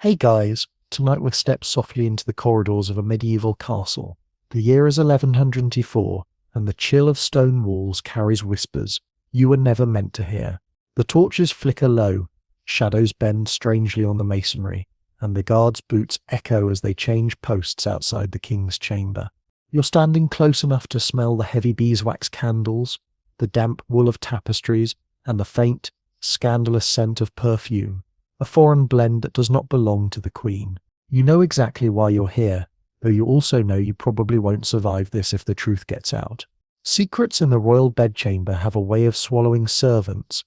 Hey guys, tonight we've stepped softly into the corridors of a medieval castle. The year is 1104, and the chill of stone walls carries whispers you were never meant to hear. The torches flicker low, shadows bend strangely on the masonry, and the guards' boots echo as they change posts outside the king's chamber. You're standing close enough to smell the heavy beeswax candles, the damp wool of tapestries, and the faint, scandalous scent of perfume. A foreign blend that does not belong to the Queen. You know exactly why you're here, though you also know you probably won't survive this if the truth gets out. Secrets in the royal bedchamber have a way of swallowing servants,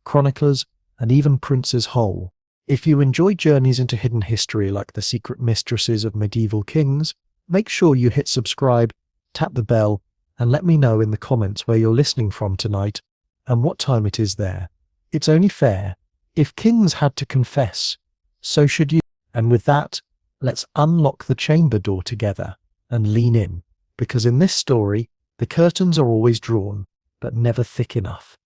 chroniclers, and even princes whole. If you enjoy journeys into hidden history like the secret mistresses of medieval kings, make sure you hit subscribe, tap the bell, and let me know in the comments where you're listening from tonight and what time it is there. It's only fair. If kings had to confess, so should you. And with that, let's unlock the chamber door together and lean in, because in this story, the curtains are always drawn, but never thick enough.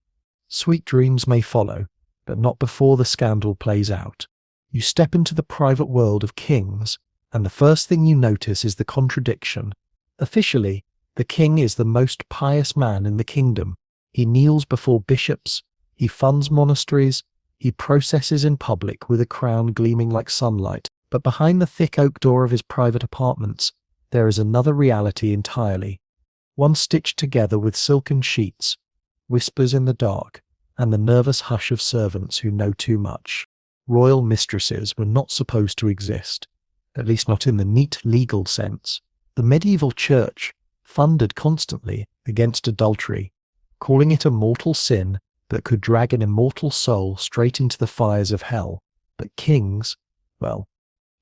Sweet dreams may follow, but not before the scandal plays out. You step into the private world of kings, and the first thing you notice is the contradiction. Officially, the king is the most pious man in the kingdom. He kneels before bishops, he funds monasteries, he processes in public with a crown gleaming like sunlight, but behind the thick oak door of his private apartments, there is another reality entirely. One stitched together with silken sheets, whispers in the dark, and the nervous hush of servants who know too much. Royal mistresses were not supposed to exist, at least not in the neat legal sense. The medieval church thundered constantly against adultery, calling it a mortal sin that could drag an immortal soul straight into the fires of hell. But kings, well,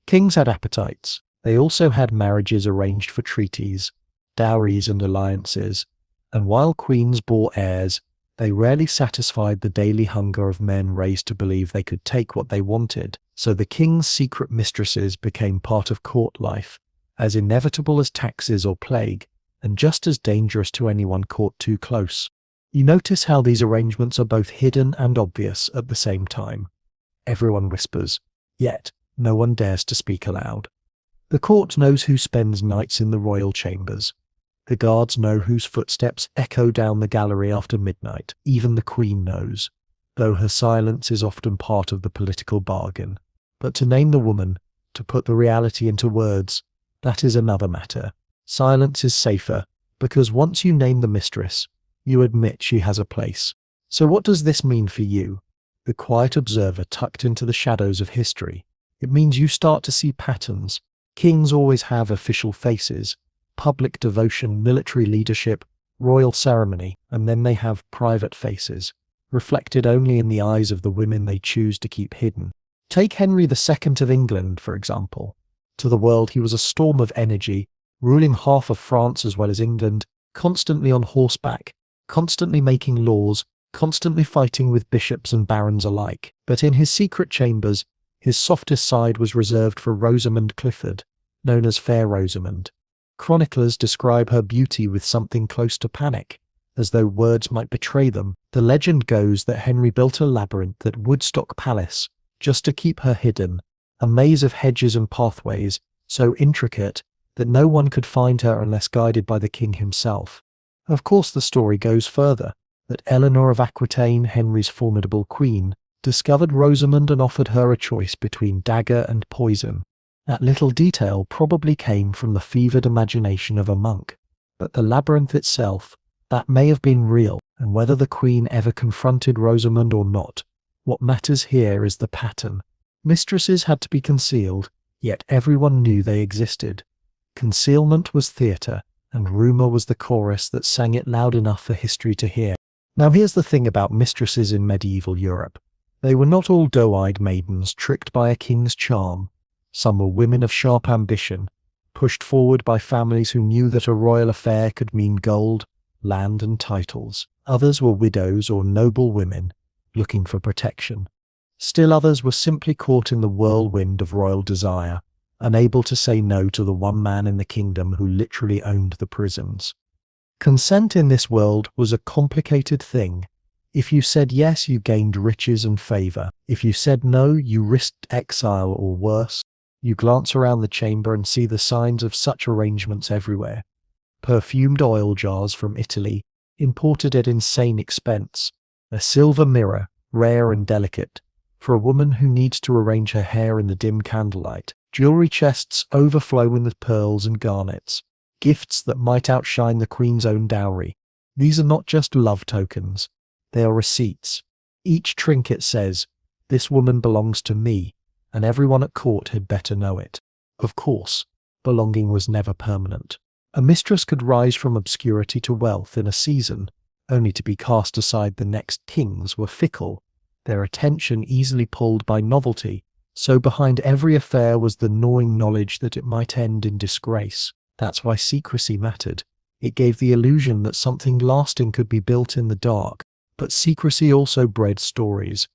kings had appetites. They also had marriages arranged for treaties, dowries and alliances, and while queens bore heirs, they rarely satisfied the daily hunger of men raised to believe they could take what they wanted. So the king's secret mistresses became part of court life, as inevitable as taxes or plague, and just as dangerous to anyone caught too close. You notice how these arrangements are both hidden and obvious at the same time. Everyone whispers, yet no one dares to speak aloud. The court knows who spends nights in the royal chambers. The guards know whose footsteps echo down the gallery after midnight. Even the Queen knows, though her silence is often part of the political bargain. But to name the woman, to put the reality into words, that is another matter. Silence is safer, because once you name the mistress, you admit she has a place. So what does this mean for you, the quiet observer tucked into the shadows of history? It means you start to see patterns. Kings always have official faces, public devotion, military leadership, royal ceremony, and then they have private faces, reflected only in the eyes of the women they choose to keep hidden. Take Henry II of England, for example. To the world he was a storm of energy, ruling half of France as well as England, constantly on horseback, constantly making laws, constantly fighting with bishops and barons alike. But in his secret chambers, his softest side was reserved for Rosamund Clifford, known as Fair Rosamund. Chroniclers describe her beauty with something close to panic, as though words might betray them. The legend goes that Henry built a labyrinth at Woodstock Palace just to keep her hidden, a maze of hedges and pathways so intricate that no one could find her unless guided by the king himself. Of course, the story goes further, that Eleanor of Aquitaine, Henry's formidable queen, discovered Rosamund and offered her a choice between dagger and poison. That little detail probably came from the fevered imagination of a monk, but the labyrinth itself, that may have been real, and whether the queen ever confronted Rosamund or not, what matters here is the pattern. Mistresses had to be concealed, yet everyone knew they existed. Concealment was theatre, and rumour was the chorus that sang it loud enough for history to hear. Now here's the thing about mistresses in medieval Europe. They were not all doe-eyed maidens tricked by a king's charm. Some were women of sharp ambition, pushed forward by families who knew that a royal affair could mean gold, land and titles. Others were widows or noble women, looking for protection. Still others were simply caught in the whirlwind of royal desire, unable to say no to the one man in the kingdom who literally owned the prisons. Consent in this world was a complicated thing. If you said yes, you gained riches and favor. If you said no, you risked exile or worse. You glance around the chamber and see the signs of such arrangements everywhere. Perfumed oil jars from Italy, imported at insane expense. A silver mirror, rare and delicate, for a woman who needs to arrange her hair in the dim candlelight. Jewelry chests overflowing with pearls and garnets. Gifts that might outshine the Queen's own dowry. These are not just love tokens. They are receipts. Each trinket says, "This woman belongs to me," and everyone at court had better know it. Of course, belonging was never permanent. A mistress could rise from obscurity to wealth in a season, only to be cast aside. The next kings were fickle, their attention easily pulled by novelty, so behind every affair was the gnawing knowledge that it might end in disgrace. That's why secrecy mattered. It gave the illusion that something lasting could be built in the dark, but secrecy also bred stories.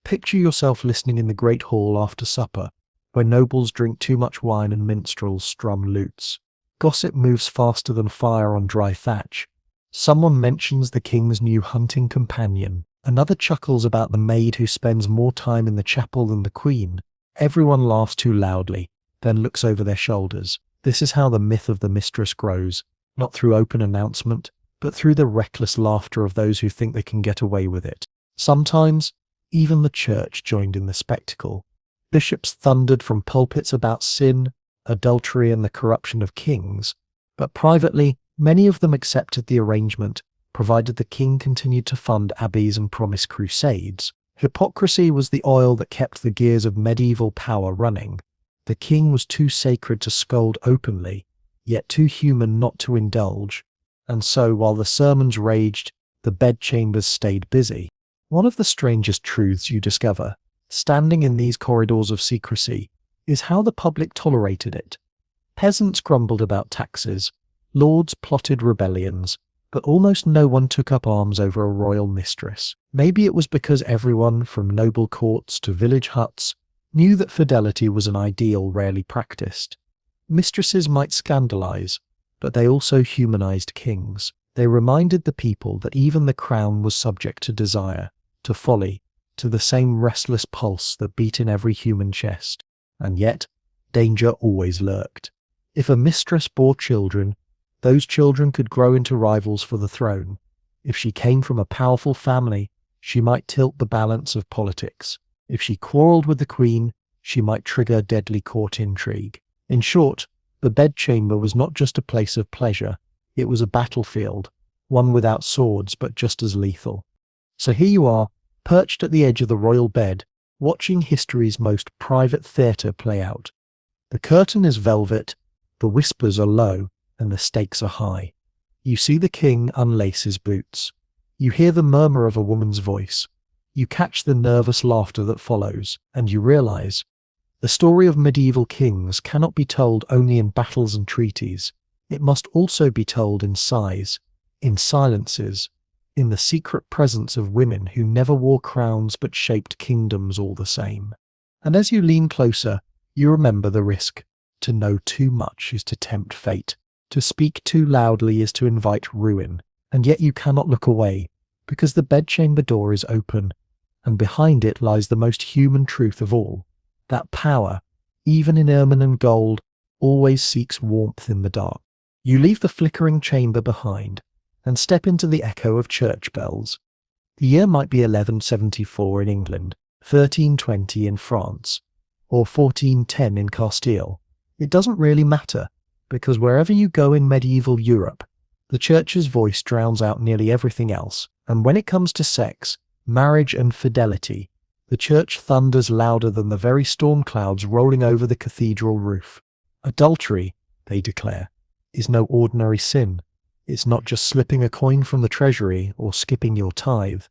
Picture yourself listening in the great hall after supper, where nobles drink too much wine and minstrels strum lutes. Gossip moves faster than fire on dry thatch. Someone mentions the king's new hunting companion. Another chuckles about the maid who spends more time in the chapel than the queen. Everyone laughs too loudly, then looks over their shoulders. This is how the myth of the mistress grows, not through open announcement, but through the reckless laughter of those who think they can get away with it. Sometimes, even the church joined in the spectacle. Bishops thundered from pulpits about sin, adultery, and the corruption of kings, but privately, many of them accepted the arrangement, provided the king continued to fund abbeys and promise crusades. Hypocrisy was the oil that kept the gears of medieval power running. The king was too sacred to scold openly, yet too human not to indulge, and so while the sermons raged, the bedchambers stayed busy. One of the strangest truths you discover, standing in these corridors of secrecy, is how the public tolerated it. Peasants grumbled about taxes, lords plotted rebellions, but almost no one took up arms over a royal mistress. Maybe it was because everyone, from noble courts to village huts, knew that fidelity was an ideal rarely practiced. Mistresses might scandalize, but they also humanized kings. They reminded the people that even the crown was subject to desire, to folly, to the same restless pulse that beat in every human chest. And yet, danger always lurked. If a mistress bore children, those children could grow into rivals for the throne. If she came from a powerful family, she might tilt the balance of politics. If she quarreled with the queen, she might trigger deadly court intrigue. In short, the bedchamber was not just a place of pleasure, it was a battlefield, one without swords but just as lethal. So here you are, perched at the edge of the royal bed, watching history's most private theatre play out. The curtain is velvet, the whispers are low, and the stakes are high. You see the king unlace his boots. You hear the murmur of a woman's voice. You catch the nervous laughter that follows, and you realize the story of medieval kings cannot be told only in battles and treaties. It must also be told in sighs, in silences, in the secret presence of women who never wore crowns but shaped kingdoms all the same. And as you lean closer, you remember the risk. To know too much is to tempt fate. To speak too loudly is to invite ruin. And yet you cannot look away, because the bedchamber door is open, and behind it lies the most human truth of all. That power, even in ermine and gold, always seeks warmth in the dark. You leave the flickering chamber behind, and step into the echo of church bells. The year might be 1174 in England, 1320 in France, or 1410 in Castile. It doesn't really matter, because wherever you go in medieval Europe, the church's voice drowns out nearly everything else, and when it comes to sex, marriage and fidelity, the church thunders louder than the very storm clouds rolling over the cathedral roof. Adultery, they declare, is no ordinary sin. It's not just slipping a coin from the treasury or skipping your tithe.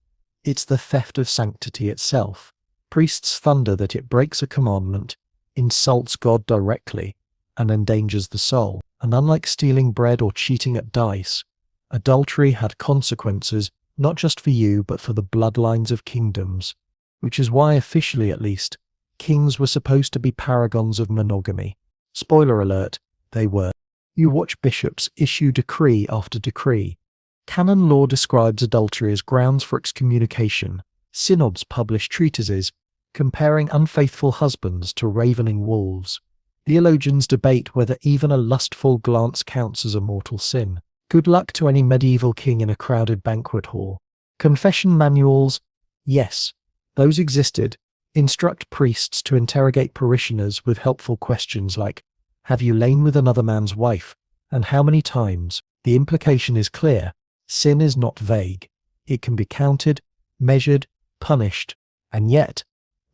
It's the theft of sanctity itself. Priests thunder that it breaks a commandment, insults God directly, and endangers the soul. And unlike stealing bread or cheating at dice, adultery had consequences not just for you but for the bloodlines of kingdoms, which is why, officially at least, kings were supposed to be paragons of monogamy. Spoiler alert, they were. You watch bishops issue decree after decree. Canon law describes adultery as grounds for excommunication. Synods publish treatises comparing unfaithful husbands to ravening wolves. Theologians debate whether even a lustful glance counts as a mortal sin. Good luck to any medieval king in a crowded banquet hall. Confession manuals, yes, those existed, instruct priests to interrogate parishioners with helpful questions like, "Have you lain with another man's wife? And how many times?" The implication is clear. Sin is not vague. It can be counted, measured, punished, and yet,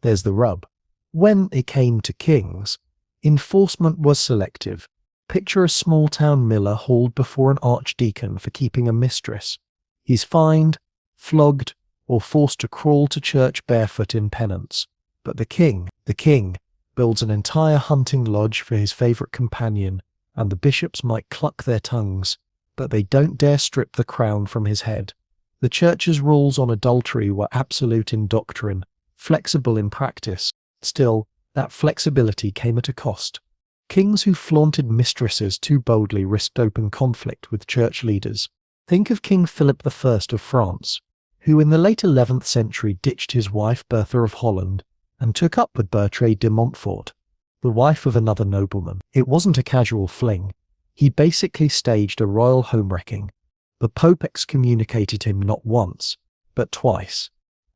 there's the rub. When it came to kings, enforcement was selective. Picture a small-town miller hauled before an archdeacon for keeping a mistress. He's fined, flogged, or forced to crawl to church barefoot in penance. But the king, builds an entire hunting lodge for his favourite companion, and the bishops might cluck their tongues, but they don't dare strip the crown from his head. The church's rules on adultery were absolute in doctrine, flexible in practice. Still, that flexibility came at a cost. Kings who flaunted mistresses too boldly risked open conflict with church leaders. Think of King Philip I of France, who in the late 11th century ditched his wife Bertha of Holland and took up with Bertram de Montfort, the wife of another nobleman. It wasn't a casual fling. He basically staged a royal homewrecking. The Pope excommunicated him not once, but twice.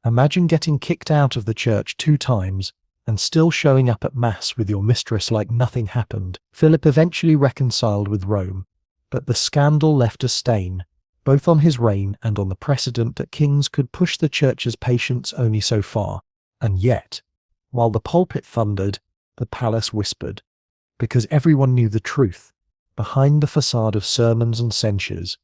Imagine getting kicked out of the church 2 times and still showing up at Mass with your mistress like nothing happened. Philip eventually reconciled with Rome, but the scandal left a stain, both on his reign and on the precedent that kings could push the church's patience only so far. And yet, while the pulpit thundered, the palace whispered, because everyone knew the truth. Behind the facade of sermons and censures,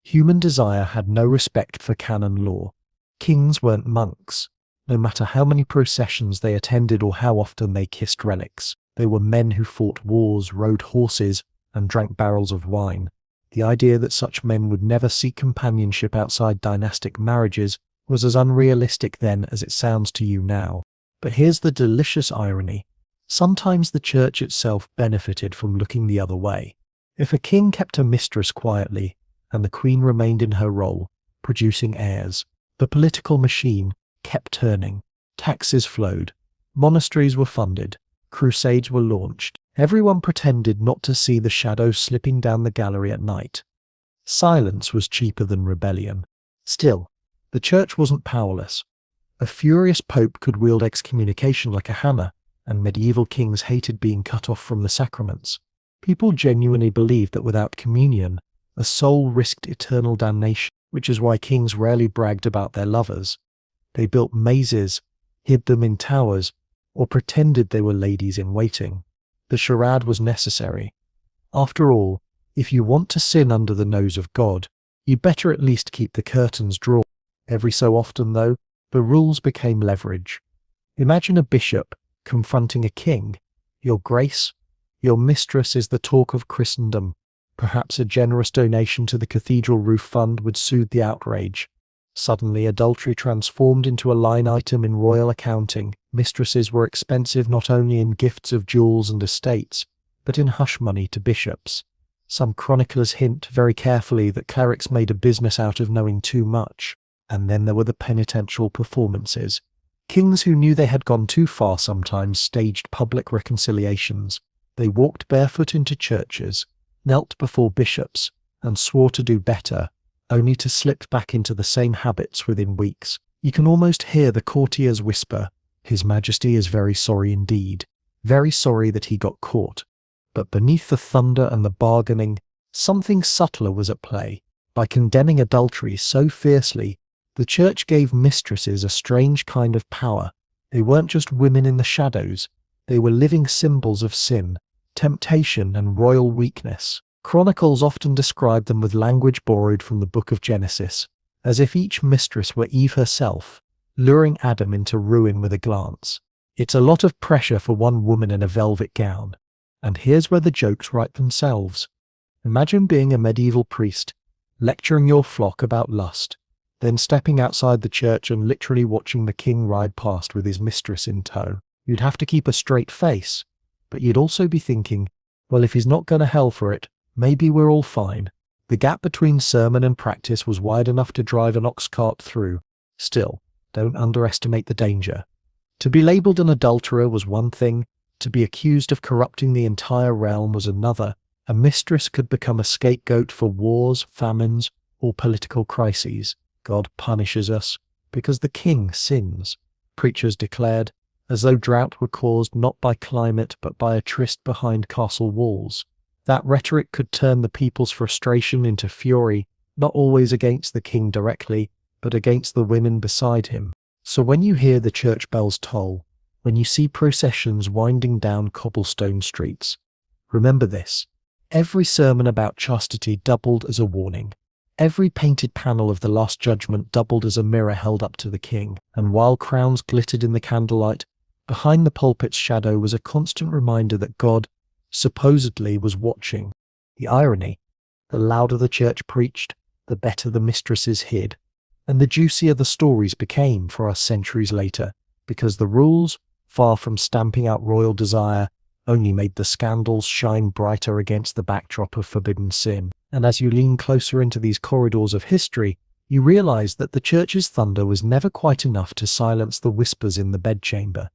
human desire had no respect for canon law. Kings weren't monks. No matter how many processions they attended or how often they kissed relics, they were men who fought wars, rode horses, and drank barrels of wine. The idea that such men would never seek companionship outside dynastic marriages was as unrealistic then as it sounds to you now. But here's the delicious irony. Sometimes the church itself benefited from looking the other way. If a king kept a mistress quietly, and the queen remained in her role, producing heirs, the political machine kept turning. Taxes flowed, monasteries were funded, crusades were launched. Everyone pretended not to see the shadows slipping down the gallery at night. Silence was cheaper than rebellion. Still, the church wasn't powerless. A furious pope could wield excommunication like a hammer, and medieval kings hated being cut off from the sacraments. People genuinely believed that without communion, a soul risked eternal damnation, which is why kings rarely bragged about their lovers. They built mazes, hid them in towers, or pretended they were ladies in waiting. The charade was necessary. After all, if you want to sin under the nose of God, you better at least keep the curtains drawn. Every so often, though, the rules became leverage. Imagine a bishop confronting a king. "Your Grace, your mistress is the talk of Christendom." Perhaps a generous donation to the cathedral roof fund would soothe the outrage. Suddenly, adultery transformed into a line item in royal accounting. Mistresses were expensive not only in gifts of jewels and estates, but in hush money to bishops. Some chroniclers hint very carefully that clerics made a business out of knowing too much. And then there were the penitential performances. Kings who knew they had gone too far sometimes staged public reconciliations. They walked barefoot into churches, knelt before bishops, and swore to do better, only to slip back into the same habits within weeks. You can almost hear the courtiers whisper, "His Majesty is very sorry indeed, very sorry that he got caught." But beneath the thunder and the bargaining, something subtler was at play. By condemning adultery so fiercely, the church gave mistresses a strange kind of power. They weren't just women in the shadows, they were living symbols of sin, temptation, and royal weakness. Chronicles often describe them with language borrowed from the book of Genesis, as if each mistress were Eve herself, luring Adam into ruin with a glance. It's a lot of pressure for one woman in a velvet gown. And here's where the jokes write themselves. Imagine being a medieval priest, lecturing your flock about lust, then stepping outside the church and literally watching the king ride past with his mistress in tow. You'd have to keep a straight face, but you'd also be thinking, well, if he's not going to hell for it, maybe we're all fine. The gap between sermon and practice was wide enough to drive an ox cart through. Still, don't underestimate the danger. To be labelled an adulterer was one thing, to be accused of corrupting the entire realm was another. A mistress could become a scapegoat for wars, famines, or political crises. God punishes us because the king sins, preachers declared, as though drought were caused not by climate but by a tryst behind castle walls. That rhetoric could turn the people's frustration into fury, not always against the king directly, but against the women beside him. So when you hear the church bells toll, when you see processions winding down cobblestone streets, remember this. Every sermon about chastity doubled as a warning. Every painted panel of the Last Judgment doubled as a mirror held up to the king, and while crowns glittered in the candlelight, behind the pulpit's shadow was a constant reminder that God, supposedly, was watching. The irony: the louder the church preached, the better the mistresses hid, and the juicier the stories became for us centuries later, because the rules, far from stamping out royal desire, only made the scandals shine brighter against the backdrop of forbidden sin. And as you lean closer into these corridors of history, you realize that the church's thunder was never quite enough to silence the whispers in the bedchamber.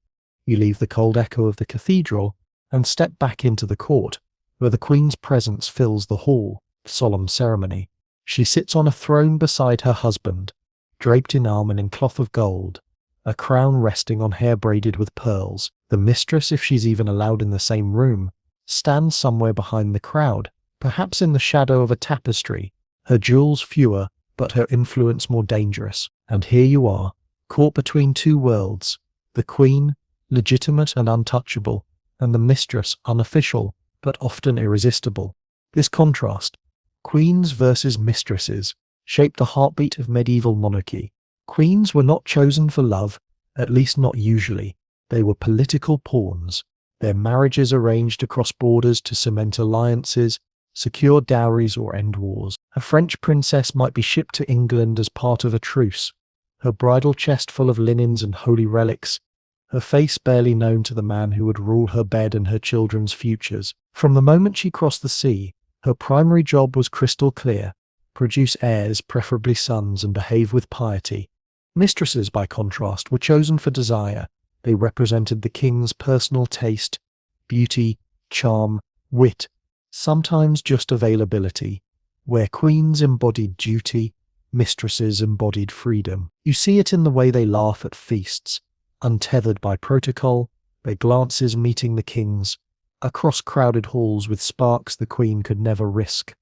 You leave the cold echo of the cathedral and step back into the court, where the Queen's presence fills the hall of solemn ceremony. She sits on a throne beside her husband, draped in ermine in cloth of gold, a crown resting on hair braided with pearls. The mistress, if she's even allowed in the same room, stands somewhere behind the crowd, perhaps in the shadow of a tapestry, her jewels fewer, but her influence more dangerous. And here you are, caught between two worlds, the Queen, legitimate and untouchable, and the mistress, unofficial, but often irresistible. This contrast, queens versus mistresses, shaped the heartbeat of medieval monarchy. Queens were not chosen for love, at least not usually. They were political pawns, their marriages arranged across borders to cement alliances, secure dowries or end wars. A French princess might be shipped to England as part of a truce, her bridal chest full of linens and holy relics, her face barely known to the man who would rule her bed and her children's futures. From the moment she crossed the sea, her primary job was crystal clear: produce heirs, preferably sons, and behave with piety. Mistresses, by contrast, were chosen for desire. They represented the king's personal taste, beauty, charm, wit, sometimes just availability. Where queens embodied duty, mistresses embodied freedom. You see it in the way they laugh at feasts, untethered by protocol, their glances meeting the king's, across crowded halls with sparks the queen could never risk.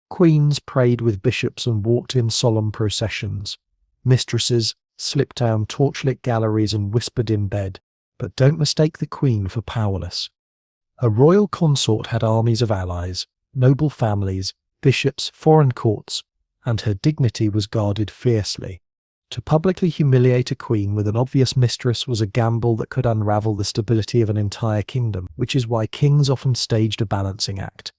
Queens prayed with bishops and walked in solemn processions. Mistresses slipped down torchlit galleries and whispered in bed. But don't mistake the queen for powerless. A royal consort had armies of allies, noble families, bishops, foreign courts, and her dignity was guarded fiercely. To publicly humiliate a queen with an obvious mistress was a gamble that could unravel the stability of an entire kingdom, which is why kings often staged a balancing act.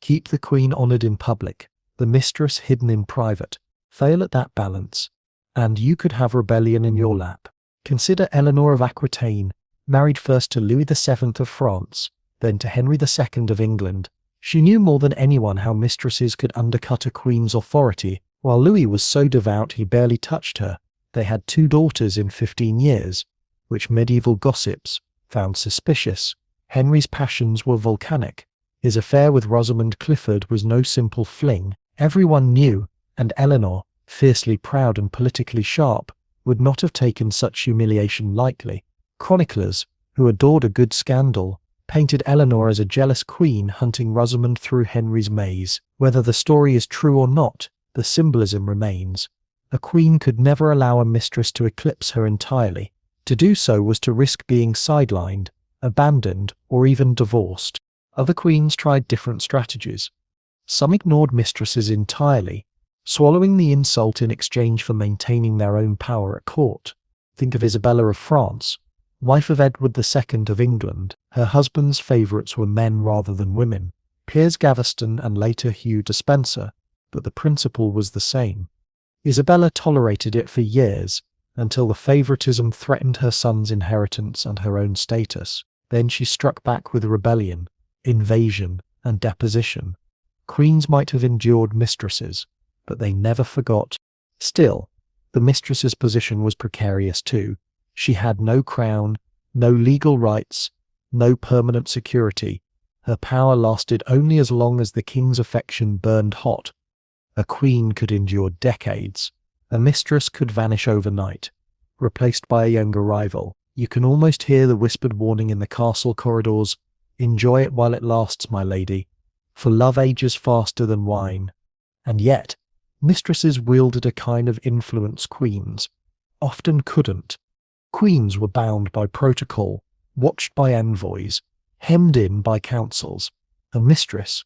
Keep the queen honoured in public, the mistress hidden in private. Fail at that balance, and you could have rebellion in your lap. Consider Eleanor of Aquitaine, married first to Louis VII of France, then to Henry II of England. She knew more than anyone how mistresses could undercut a queen's authority. While Louis was so devout he barely touched her, they had 2 daughters in 15 years, which medieval gossips found suspicious. Henry's passions were volcanic. His affair with Rosamund Clifford was no simple fling. Everyone knew, and Eleanor, fiercely proud and politically sharp, would not have taken such humiliation lightly. Chroniclers, who adored a good scandal, painted Eleanor as a jealous queen hunting Rosamund through Henry's maze. Whether the story is true or not, the symbolism remains. A queen could never allow a mistress to eclipse her entirely. To do so was to risk being sidelined, abandoned, or even divorced. Other queens tried different strategies. Some ignored mistresses entirely, swallowing the insult in exchange for maintaining their own power at court. Think of Isabella of France, wife of Edward II of England. Her husband's favourites were men rather than women, Piers Gaveston and later Hugh Despenser, but the principle was the same. Isabella tolerated it for years, until the favouritism threatened her son's inheritance and her own status. Then she struck back with rebellion, invasion, and deposition. Queens might have endured mistresses, but they never forgot. Still, the mistress's position was precarious too. She had no crown, no legal rights, no permanent security. Her power lasted only as long as the king's affection burned hot. A queen could endure decades. A mistress could vanish overnight, replaced by a younger rival. You can almost hear the whispered warning in the castle corridors, "Enjoy it while it lasts, my lady, for love ages faster than wine." And yet, mistresses wielded a kind of influence queens often couldn't. Queens were bound by protocol, watched by envoys, hemmed in by councils. A mistress,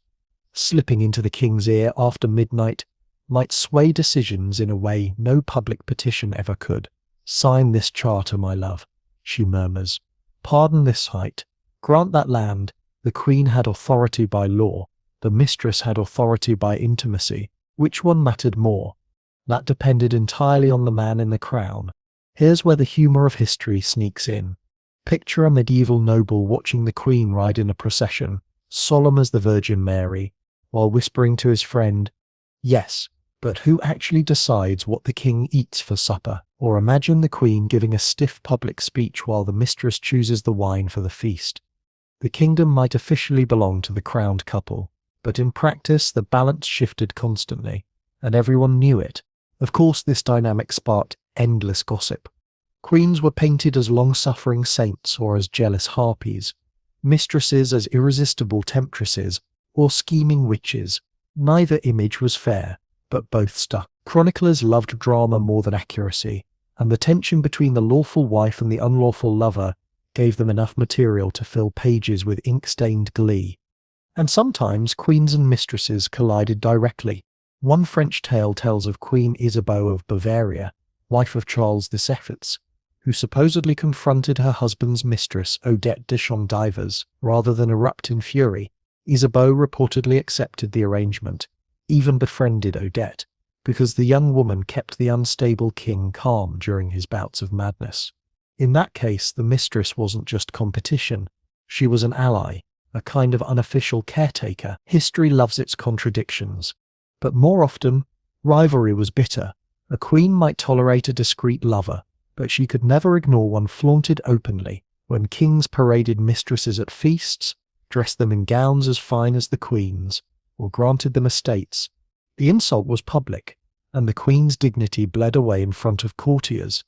slipping into the king's ear after midnight, might sway decisions in a way no public petition ever could. "Sign this charter, my love," she murmurs. "Pardon this height. Grant that land." The queen had authority by law. The mistress had authority by intimacy. Which one mattered more? That depended entirely on the man in the crown. Here's where the humour of history sneaks in. Picture a medieval noble watching the queen ride in a procession, solemn as the Virgin Mary, while whispering to his friend, "Yes, but who actually decides what the king eats for supper?" Or imagine the queen giving a stiff public speech while the mistress chooses the wine for the feast. The kingdom might officially belong to the crowned couple, but in practice the balance shifted constantly, and everyone knew it. Of course, this dynamic sparked endless gossip. Queens were painted as long-suffering saints or as jealous harpies, mistresses as irresistible temptresses or scheming witches. Neither image was fair, but both stuck. Chroniclers loved drama more than accuracy, and the tension between the lawful wife and the unlawful lover gave them enough material to fill pages with ink-stained glee. And sometimes queens and mistresses collided directly. One French tale tells of Queen Isabeau of Bavaria, wife of Charles VII, who supposedly confronted her husband's mistress, Odette de Chandivers. Rather than erupt in fury, Isabeau reportedly accepted the arrangement, even befriended Odette, because the young woman kept the unstable king calm during his bouts of madness. In that case, the mistress wasn't just competition, she was an ally, a kind of unofficial caretaker. History loves its contradictions, but more often, rivalry was bitter. A queen might tolerate a discreet lover, but she could never ignore one flaunted openly. When kings paraded mistresses at feasts, dressed them in gowns as fine as the queen's, or granted them estates, the insult was public, and the queen's dignity bled away in front of courtiers.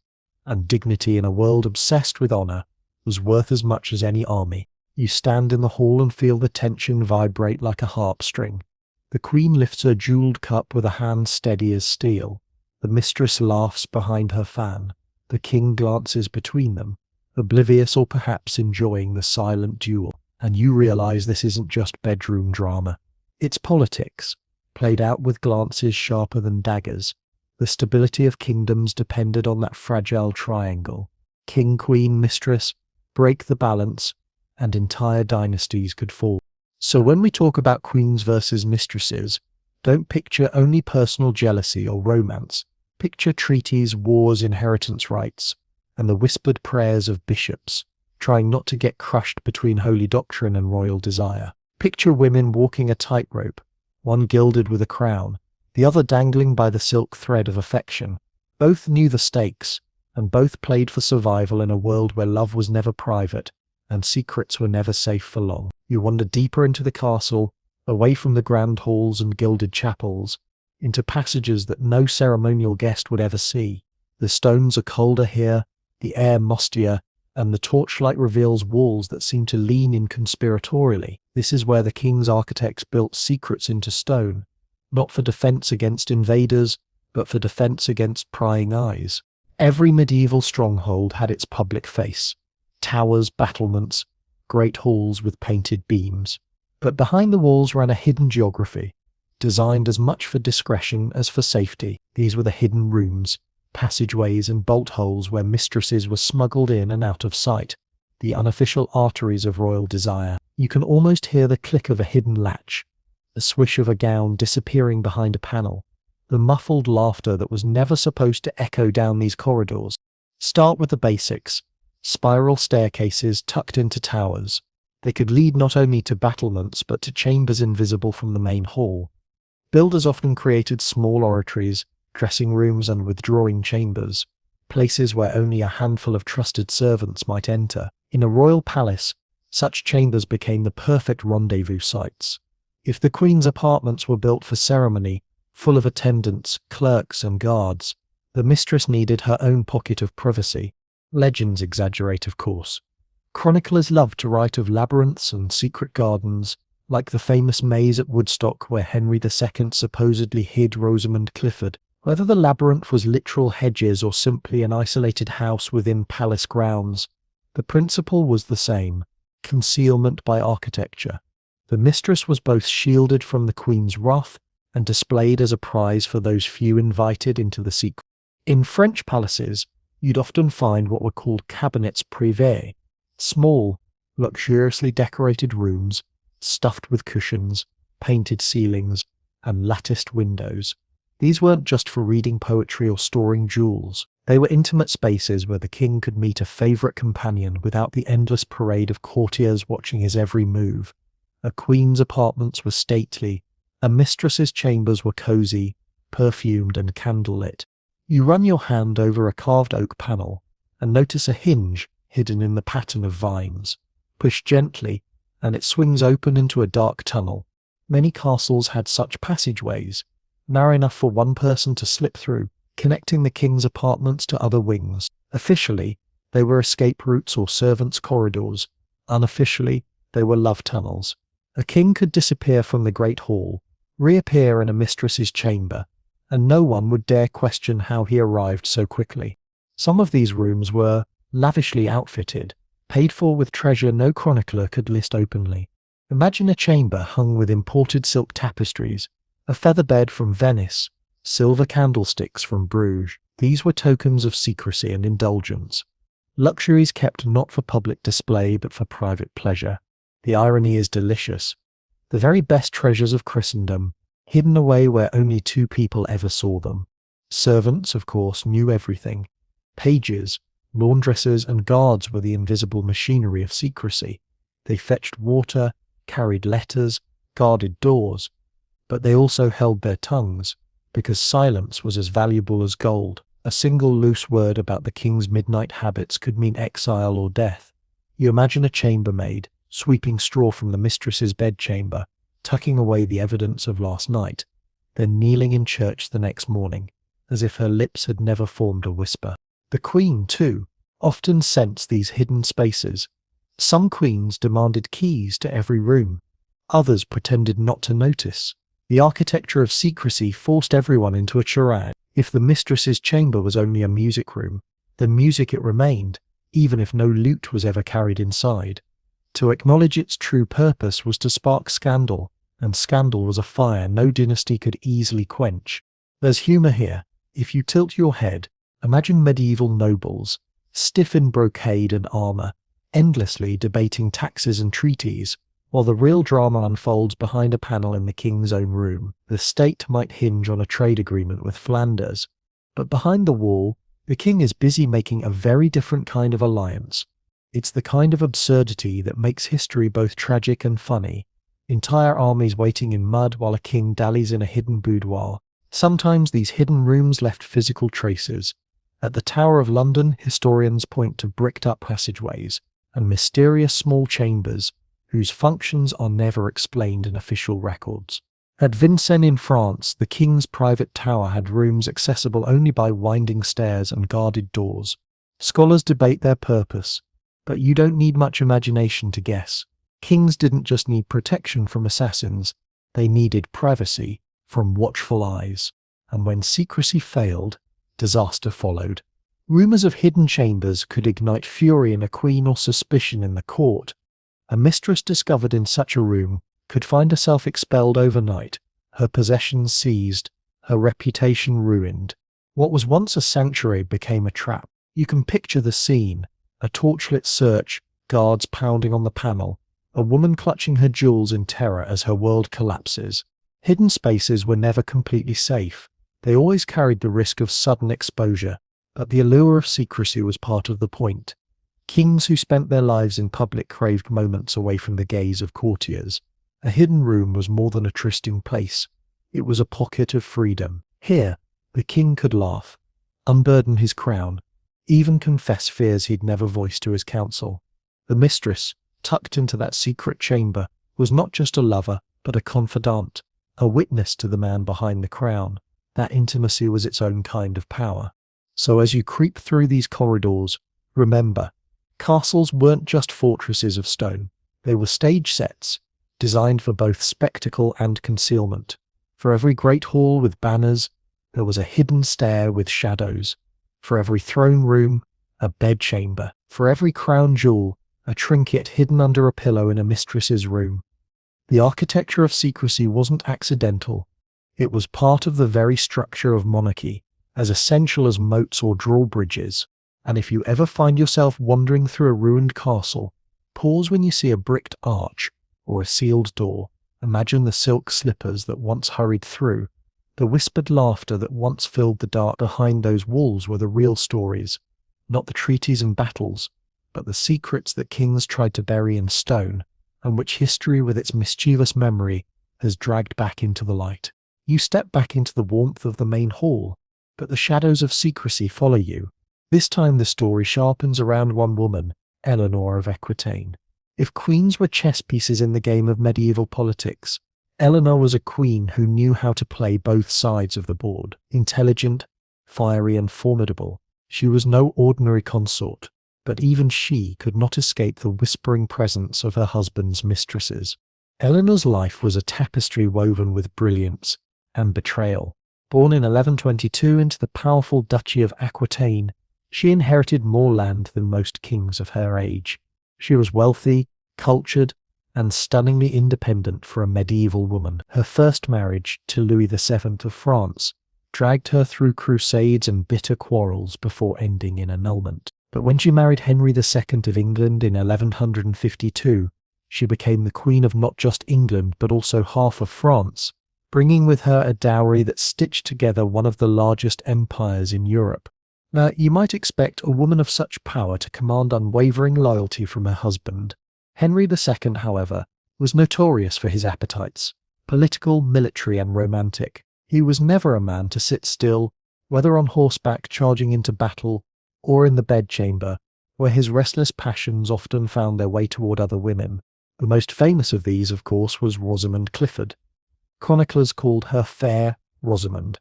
And dignity in a world obsessed with honour was worth as much as any army. You stand in the hall and feel the tension vibrate like a harp string. The queen lifts her jewelled cup with a hand steady as steel. The mistress laughs behind her fan. The king glances between them, oblivious or perhaps enjoying the silent duel. And you realise this isn't just bedroom drama. It's politics, played out with glances sharper than daggers. The stability of kingdoms depended on that fragile triangle. King, queen, mistress, break the balance, and entire dynasties could fall. So when we talk about queens versus mistresses, don't picture only personal jealousy or romance. Picture treaties, wars, inheritance rights, and the whispered prayers of bishops, trying not to get crushed between holy doctrine and royal desire. Picture women walking a tightrope, one gilded with a crown, the other dangling by the silk thread of affection. Both knew the stakes, and both played for survival in a world where love was never private, and secrets were never safe for long. You wander deeper into the castle, away from the grand halls and gilded chapels, into passages that no ceremonial guest would ever see. The stones are colder here, the air mustier, and the torchlight reveals walls that seem to lean in conspiratorially. This is where the king's architects built secrets into stone, not for defense against invaders, but for defense against prying eyes. Every medieval stronghold had its public face. Towers, battlements, great halls with painted beams. But behind the walls ran a hidden geography, designed as much for discretion as for safety. These were the hidden rooms, passageways and bolt holes where mistresses were smuggled in and out of sight, the unofficial arteries of royal desire. You can almost hear the click of a hidden latch, the swish of a gown disappearing behind a panel, the muffled laughter that was never supposed to echo down these corridors. Start with the basics. Spiral staircases tucked into towers. They could lead not only to battlements but to chambers invisible from the main hall. Builders often created small oratories, dressing rooms and withdrawing chambers, places where only a handful of trusted servants might enter. In a royal palace, such chambers became the perfect rendezvous sites. If the queen's apartments were built for ceremony, full of attendants, clerks and guards, the mistress needed her own pocket of privacy. Legends exaggerate, of course. Chroniclers loved to write of labyrinths and secret gardens, like the famous maze at Woodstock where Henry II supposedly hid Rosamund Clifford. Whether the labyrinth was literal hedges or simply an isolated house within palace grounds, the principle was the same: concealment by architecture. The mistress was both shielded from the queen's wrath and displayed as a prize for those few invited into the secret. In French palaces, you'd often find what were called cabinets privés, small, luxuriously decorated rooms, stuffed with cushions, painted ceilings, and latticed windows. These weren't just for reading poetry or storing jewels. They were intimate spaces where the king could meet a favourite companion without the endless parade of courtiers watching his every move. A queen's apartments were stately, a mistress's chambers were cosy, perfumed and candlelit. You run your hand over a carved oak panel and notice a hinge hidden in the pattern of vines. Push gently, and it swings open into a dark tunnel. Many castles had such passageways, narrow enough for one person to slip through, connecting the king's apartments to other wings. Officially, they were escape routes or servants' corridors. Unofficially, they were love tunnels. A king could disappear from the Great Hall, reappear in a mistress's chamber, and no one would dare question how he arrived so quickly. Some of these rooms were lavishly outfitted, paid for with treasure no chronicler could list openly. Imagine a chamber hung with imported silk tapestries, a feather bed from Venice, silver candlesticks from Bruges. These were tokens of secrecy and indulgence. Luxuries kept not for public display but for private pleasure. The irony is delicious. The very best treasures of Christendom, hidden away where only two people ever saw them. Servants, of course, knew everything. Pages, laundresses and guards were the invisible machinery of secrecy. They fetched water, carried letters, guarded doors. But they also held their tongues, because silence was as valuable as gold. A single loose word about the king's midnight habits could mean exile or death. You imagine a chambermaid, sweeping straw from the mistress's bedchamber, tucking away the evidence of last night, then kneeling in church the next morning, as if her lips had never formed a whisper. The queen, too, often sensed these hidden spaces. Some queens demanded keys to every room. Others pretended not to notice. The architecture of secrecy forced everyone into a charade. If the mistress's chamber was only a music room, then music it remained, even if no lute was ever carried inside. To acknowledge its true purpose was to spark scandal, and scandal was a fire no dynasty could easily quench. There's humour here. If you tilt your head, imagine medieval nobles, stiff in brocade and armour, endlessly debating taxes and treaties, while the real drama unfolds behind a panel in the king's own room. The state might hinge on a trade agreement with Flanders, but behind the wall, the king is busy making a very different kind of alliance. It's the kind of absurdity that makes history both tragic and funny. Entire armies waiting in mud while a king dallies in a hidden boudoir. Sometimes these hidden rooms left physical traces. At the Tower of London, historians point to bricked-up passageways and mysterious small chambers whose functions are never explained in official records. At Vincennes in France, the king's private tower had rooms accessible only by winding stairs and guarded doors. Scholars debate their purpose, but you don't need much imagination to guess. Kings didn't just need protection from assassins, they needed privacy from watchful eyes. And when secrecy failed, disaster followed. Rumours of hidden chambers could ignite fury in a queen or suspicion in the court. A mistress discovered in such a room could find herself expelled overnight, her possessions seized, her reputation ruined. What was once a sanctuary became a trap. You can picture the scene: a torchlit search, guards pounding on the panel, a woman clutching her jewels in terror as her world collapses. Hidden spaces were never completely safe. They always carried the risk of sudden exposure, but the allure of secrecy was part of the point. Kings who spent their lives in public craved moments away from the gaze of courtiers. A hidden room was more than a trysting place. It was a pocket of freedom. Here, the king could laugh, unburden his crown, even confess fears he'd never voiced to his council. The mistress, tucked into that secret chamber, was not just a lover, but a confidant, a witness to the man behind the crown. That intimacy was its own kind of power. So as you creep through these corridors, remember, castles weren't just fortresses of stone. They were stage sets, designed for both spectacle and concealment. For every great hall with banners, there was a hidden stair with shadows. For every throne room, a bedchamber. For every crown jewel, a trinket hidden under a pillow in a mistress's room. The architecture of secrecy wasn't accidental. It was part of the very structure of monarchy, as essential as moats or drawbridges. And if you ever find yourself wandering through a ruined castle, pause when you see a bricked arch or a sealed door. Imagine the silk slippers that once hurried through. The whispered laughter that once filled the dark behind those walls were the real stories, not the treaties and battles, but the secrets that kings tried to bury in stone, and which history with its mischievous memory has dragged back into the light. You step back into the warmth of the main hall, but the shadows of secrecy follow you. This time the story sharpens around one woman, Eleanor of Aquitaine. If queens were chess pieces in the game of medieval politics, Eleanor was a queen who knew how to play both sides of the board. Intelligent, fiery and formidable, she was no ordinary consort, but even she could not escape the whispering presence of her husband's mistresses. Eleanor's life was a tapestry woven with brilliance and betrayal. Born in 1122 into the powerful Duchy of Aquitaine, she inherited more land than most kings of her age. She was wealthy, cultured, and stunningly independent for a medieval woman. Her first marriage to Louis VII of France dragged her through crusades and bitter quarrels before ending in annulment. But when she married Henry II of England in 1152, she became the queen of not just England but also half of France, bringing with her a dowry that stitched together one of the largest empires in Europe. Now, you might expect a woman of such power to command unwavering loyalty from her husband. Henry II, however, was notorious for his appetites, political, military and romantic. He was never a man to sit still, whether on horseback charging into battle or in the bedchamber, where his restless passions often found their way toward other women. The most famous of these, of course, was Rosamund Clifford. Chroniclers called her Fair Rosamund,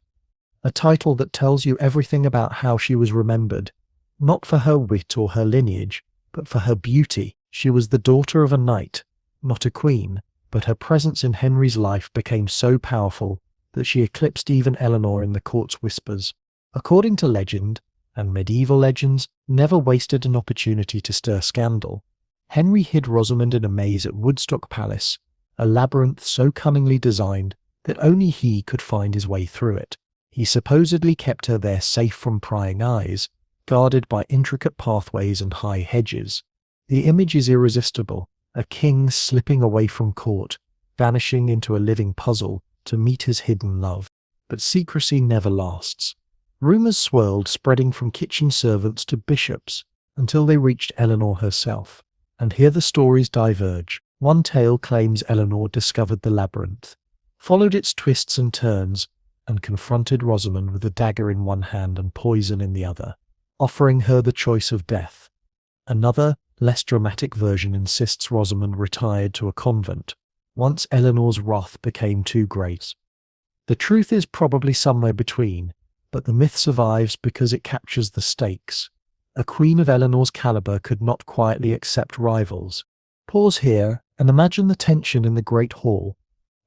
a title that tells you everything about how she was remembered, not for her wit or her lineage, but for her beauty. She was the daughter of a knight, not a queen, but her presence in Henry's life became so powerful that she eclipsed even Eleanor in the court's whispers. According to legend, and medieval legends never wasted an opportunity to stir scandal, Henry hid Rosamund in a maze at Woodstock Palace, a labyrinth so cunningly designed that only he could find his way through it. He supposedly kept her there safe from prying eyes, guarded by intricate pathways and high hedges. The image is irresistible, a king slipping away from court, vanishing into a living puzzle to meet his hidden love. But secrecy never lasts. Rumours swirled, spreading from kitchen servants to bishops, until they reached Eleanor herself. And here the stories diverge. One tale claims Eleanor discovered the labyrinth, followed its twists and turns, and confronted Rosamund with a dagger in one hand and poison in the other, offering her the choice of death. Another, less dramatic version insists Rosamund retired to a convent, once Eleanor's wrath became too great. The truth is probably somewhere between, but the myth survives because it captures the stakes. A queen of Eleanor's caliber could not quietly accept rivals. Pause here and imagine the tension in the great hall.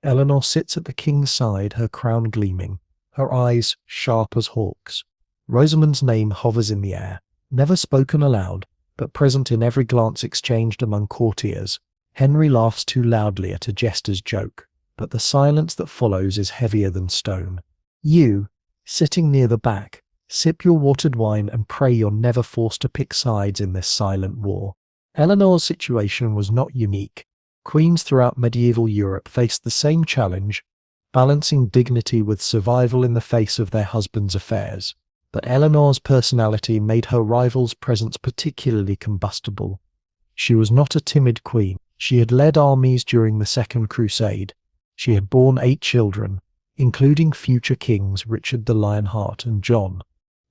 Eleanor sits at the king's side, her crown gleaming, her eyes sharp as hawks. Rosamund's name hovers in the air, never spoken aloud, but present in every glance exchanged among courtiers. Henry laughs too loudly at a jester's joke, but the silence that follows is heavier than stone. You, sitting near the back, sip your watered wine and pray you're never forced to pick sides in this silent war. Eleanor's situation was not unique. Queens throughout medieval Europe faced the same challenge, balancing dignity with survival in the face of their husbands' affairs. But Eleanor's personality made her rival's presence particularly combustible. She was not a timid queen. She had led armies during the Second Crusade. She had borne 8 children, including future kings Richard the Lionheart and John,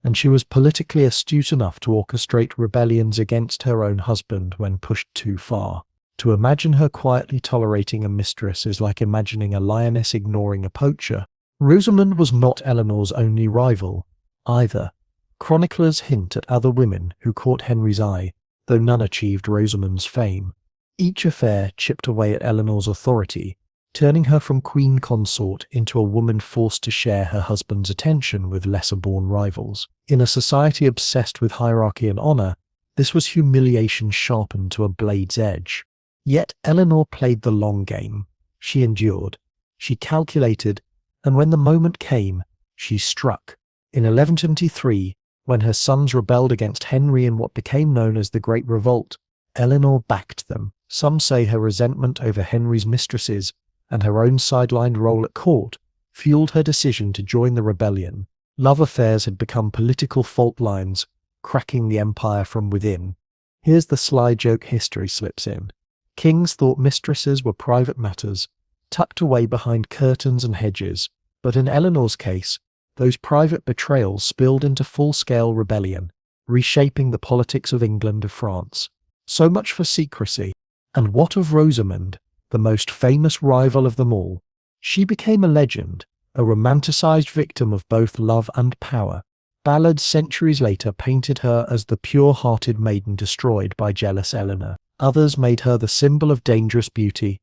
and she was politically astute enough to orchestrate rebellions against her own husband when pushed too far. To imagine her quietly tolerating a mistress is like imagining a lioness ignoring a poacher. Rosamund was not Eleanor's only rival, either. Chroniclers hint at other women who caught Henry's eye, though none achieved Rosamund's fame. Each affair chipped away at Eleanor's authority, turning her from queen consort into a woman forced to share her husband's attention with lesser-born rivals. In a society obsessed with hierarchy and honor, this was humiliation sharpened to a blade's edge. Yet Eleanor played the long game. She endured. She calculated, and when the moment came, she struck. In 1173, when her sons rebelled against Henry in what became known as the Great Revolt, Eleanor backed them. Some say her resentment over Henry's mistresses and her own sidelined role at court fueled her decision to join the rebellion. Love affairs had become political fault lines, cracking the empire from within. Here's the sly joke history slips in. Kings thought mistresses were private matters, tucked away behind curtains and hedges, but in Eleanor's case, those private betrayals spilled into full-scale rebellion, reshaping the politics of England and France. So much for secrecy. And what of Rosamund, the most famous rival of them all? She became a legend, a romanticized victim of both love and power. Ballads centuries later painted her as the pure-hearted maiden destroyed by jealous Eleanor. Others made her the symbol of dangerous beauty,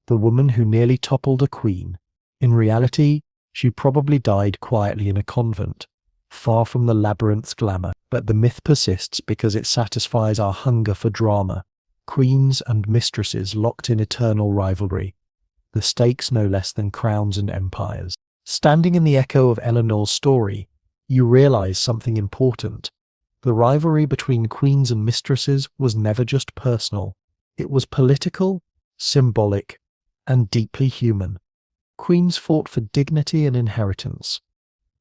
the woman who nearly toppled a queen. In reality, she probably died quietly in a convent, far from the labyrinth's glamour. But the myth persists because it satisfies our hunger for drama. Queens and mistresses locked in eternal rivalry, the stakes no less than crowns and empires. Standing in the echo of Eleanor's story, you realize something important. The rivalry between queens and mistresses was never just personal. It was political, symbolic, and deeply human. Queens fought for dignity and inheritance.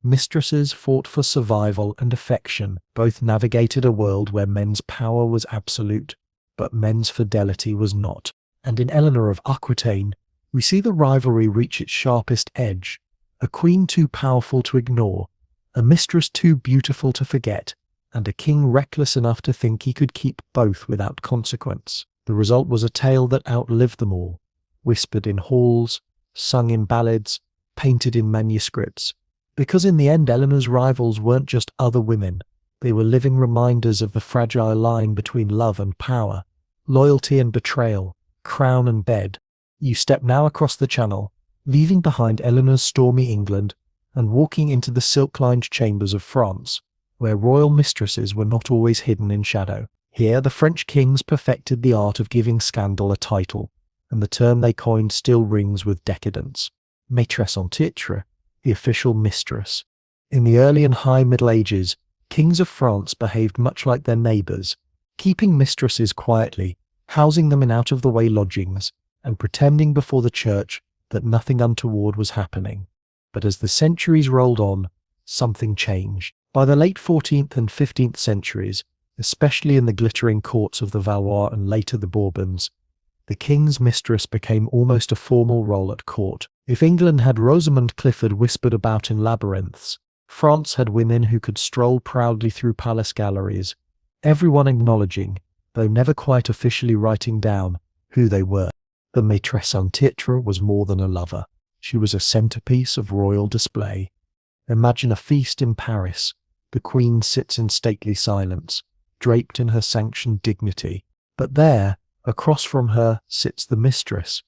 Mistresses fought for survival and affection. Both navigated a world where men's power was absolute, but men's fidelity was not. And in Eleanor of Aquitaine, we see the rivalry reach its sharpest edge. A queen too powerful to ignore, a mistress too beautiful to forget, and a king reckless enough to think he could keep both without consequence. The result was a tale that outlived them all, whispered in halls, sung in ballads, painted in manuscripts. Because in the end, Eleanor's rivals weren't just other women. They were living reminders of the fragile line between love and power, loyalty and betrayal, crown and bed. You step now across the channel, leaving behind Eleanor's stormy England and walking into the silk-lined chambers of France, where royal mistresses were not always hidden in shadow. Here the French kings perfected the art of giving scandal a title, and the term they coined still rings with decadence. Maîtresse en titre, the official mistress. In the early and high Middle Ages, kings of France behaved much like their neighbours, keeping mistresses quietly, housing them in out-of-the-way lodgings, and pretending before the church that nothing untoward was happening. But as the centuries rolled on, something changed. By the late 14th and 15th centuries, especially in the glittering courts of the Valois and later the Bourbons, the king's mistress became almost a formal role at court. If England had Rosamund Clifford whispered about in labyrinths, France had women who could stroll proudly through palace galleries, everyone acknowledging, though never quite officially writing down, who they were. The maîtresse en titre was more than a lover. She was a centerpiece of royal display. Imagine a feast in Paris. The queen sits in stately silence, draped in her sanctioned dignity. But there, across from her, sits the mistress,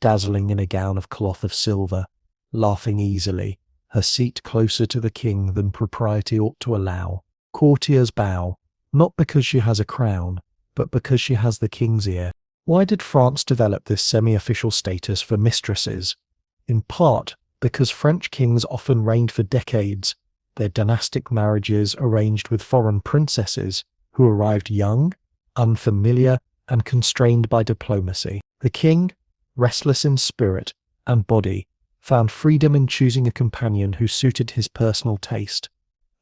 dazzling in a gown of cloth of silver, laughing easily, her seat closer to the king than propriety ought to allow. Courtiers bow, not because she has a crown, but because she has the king's ear. Why did France develop this semi-official status for mistresses? In part, because French kings often reigned for decades, their dynastic marriages arranged with foreign princesses who arrived young, unfamiliar, and constrained by diplomacy. The king, restless in spirit and body, found freedom in choosing a companion who suited his personal taste.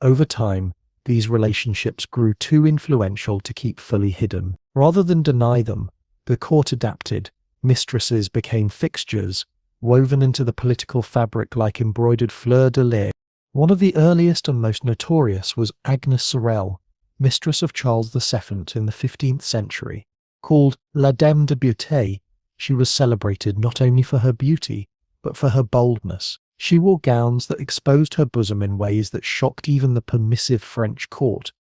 Over time, these relationships grew too influential to keep fully hidden. Rather than deny them, the court adapted. Mistresses became fixtures, woven into the political fabric like embroidered fleur-de-lis. One of the earliest and most notorious was Agnes Sorel, mistress of Charles II in the 15th century. Called La Dame de Beauté, she was celebrated not only for her beauty, but for her boldness. She wore gowns that exposed her bosom in ways that shocked even the permissive French court.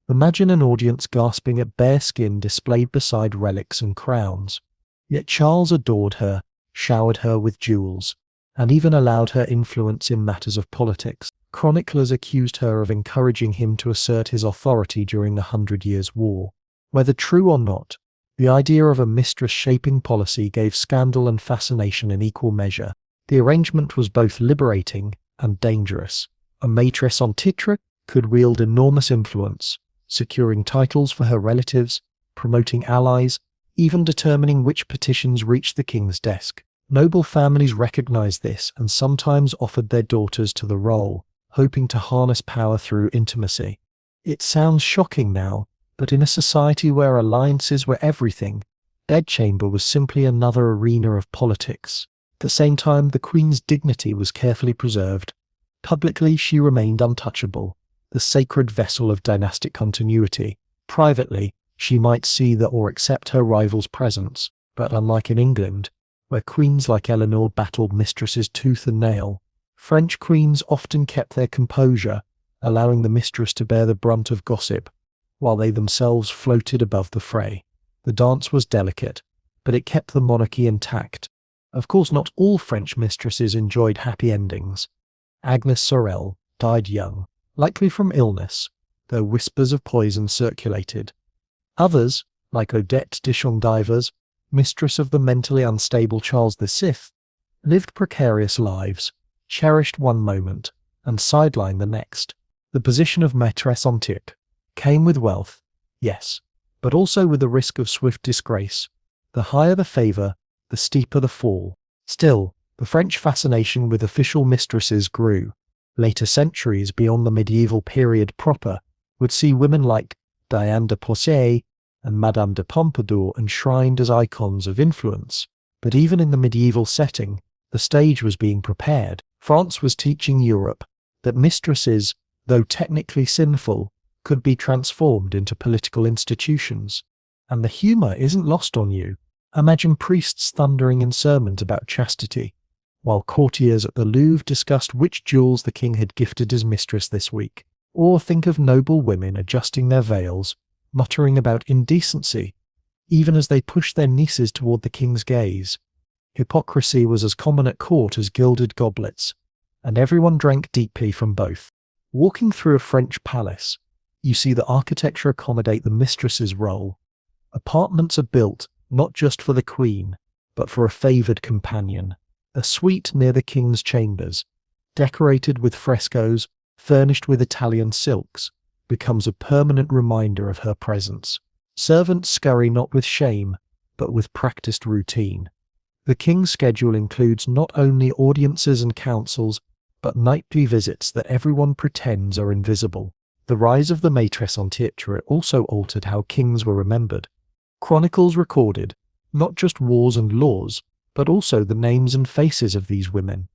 Imagine an audience gasping at bare skin displayed beside relics and crowns. Yet Charles adored her, showered her with jewels, and even allowed her influence in matters of politics. Chroniclers accused her of encouraging him to assert his authority during the 100 Years' War. Whether true or not, the idea of a mistress shaping policy gave scandal and fascination in equal measure. The arrangement was both liberating and dangerous. A maîtresse en titre could wield enormous influence, securing titles for her relatives, promoting allies, even determining which petitions reached the king's desk. Noble families recognized this and sometimes offered their daughters to the role, hoping to harness power through intimacy. It sounds shocking now, but in a society where alliances were everything, bedchamber was simply another arena of politics. At the same time, the queen's dignity was carefully preserved. Publicly, she remained untouchable, the sacred vessel of dynastic continuity. Privately, she might see that or accept her rival's presence, but unlike in England, where queens like Eleanor battled mistresses tooth and nail, French queens often kept their composure, allowing the mistress to bear the brunt of gossip, while they themselves floated above the fray. The dance was delicate, but it kept the monarchy intact. Of course, not all French mistresses enjoyed happy endings. Agnes Sorel died young, likely from illness, though whispers of poison circulated. Others, like Odette de Chandivers, mistress of the mentally unstable Charles VI, lived precarious lives, cherished one moment, and sidelined the next. The position of maîtresse en titre came with wealth, yes, but also with the risk of swift disgrace. The higher the favour, the steeper the fall. Still, the French fascination with official mistresses grew. Later centuries beyond the medieval period proper would see women like Diane de Poitiers and Madame de Pompadour enshrined as icons of influence. But even in the medieval setting, the stage was being prepared. France was teaching Europe that mistresses, though technically sinful, could be transformed into political institutions. And the humour isn't lost on you. Imagine priests thundering in sermons about chastity, while courtiers at the Louvre discussed which jewels the king had gifted his mistress this week. Or think of noble women adjusting their veils, muttering about indecency, even as they pushed their nieces toward the king's gaze. Hypocrisy was as common at court as gilded goblets, and everyone drank deeply from both. Walking through a French palace, you see the architecture accommodate the mistress's role. Apartments are built not just for the queen, but for a favoured companion. A suite near the king's chambers, decorated with frescoes, furnished with Italian silks, becomes a permanent reminder of her presence. Servants scurry not with shame, but with practiced routine. The king's schedule includes not only audiences and councils, but nightly visits that everyone pretends are invisible. The rise of the maîtresse en titre also altered how kings were remembered. Chronicles recorded not just wars and laws, but also the names and faces of these women.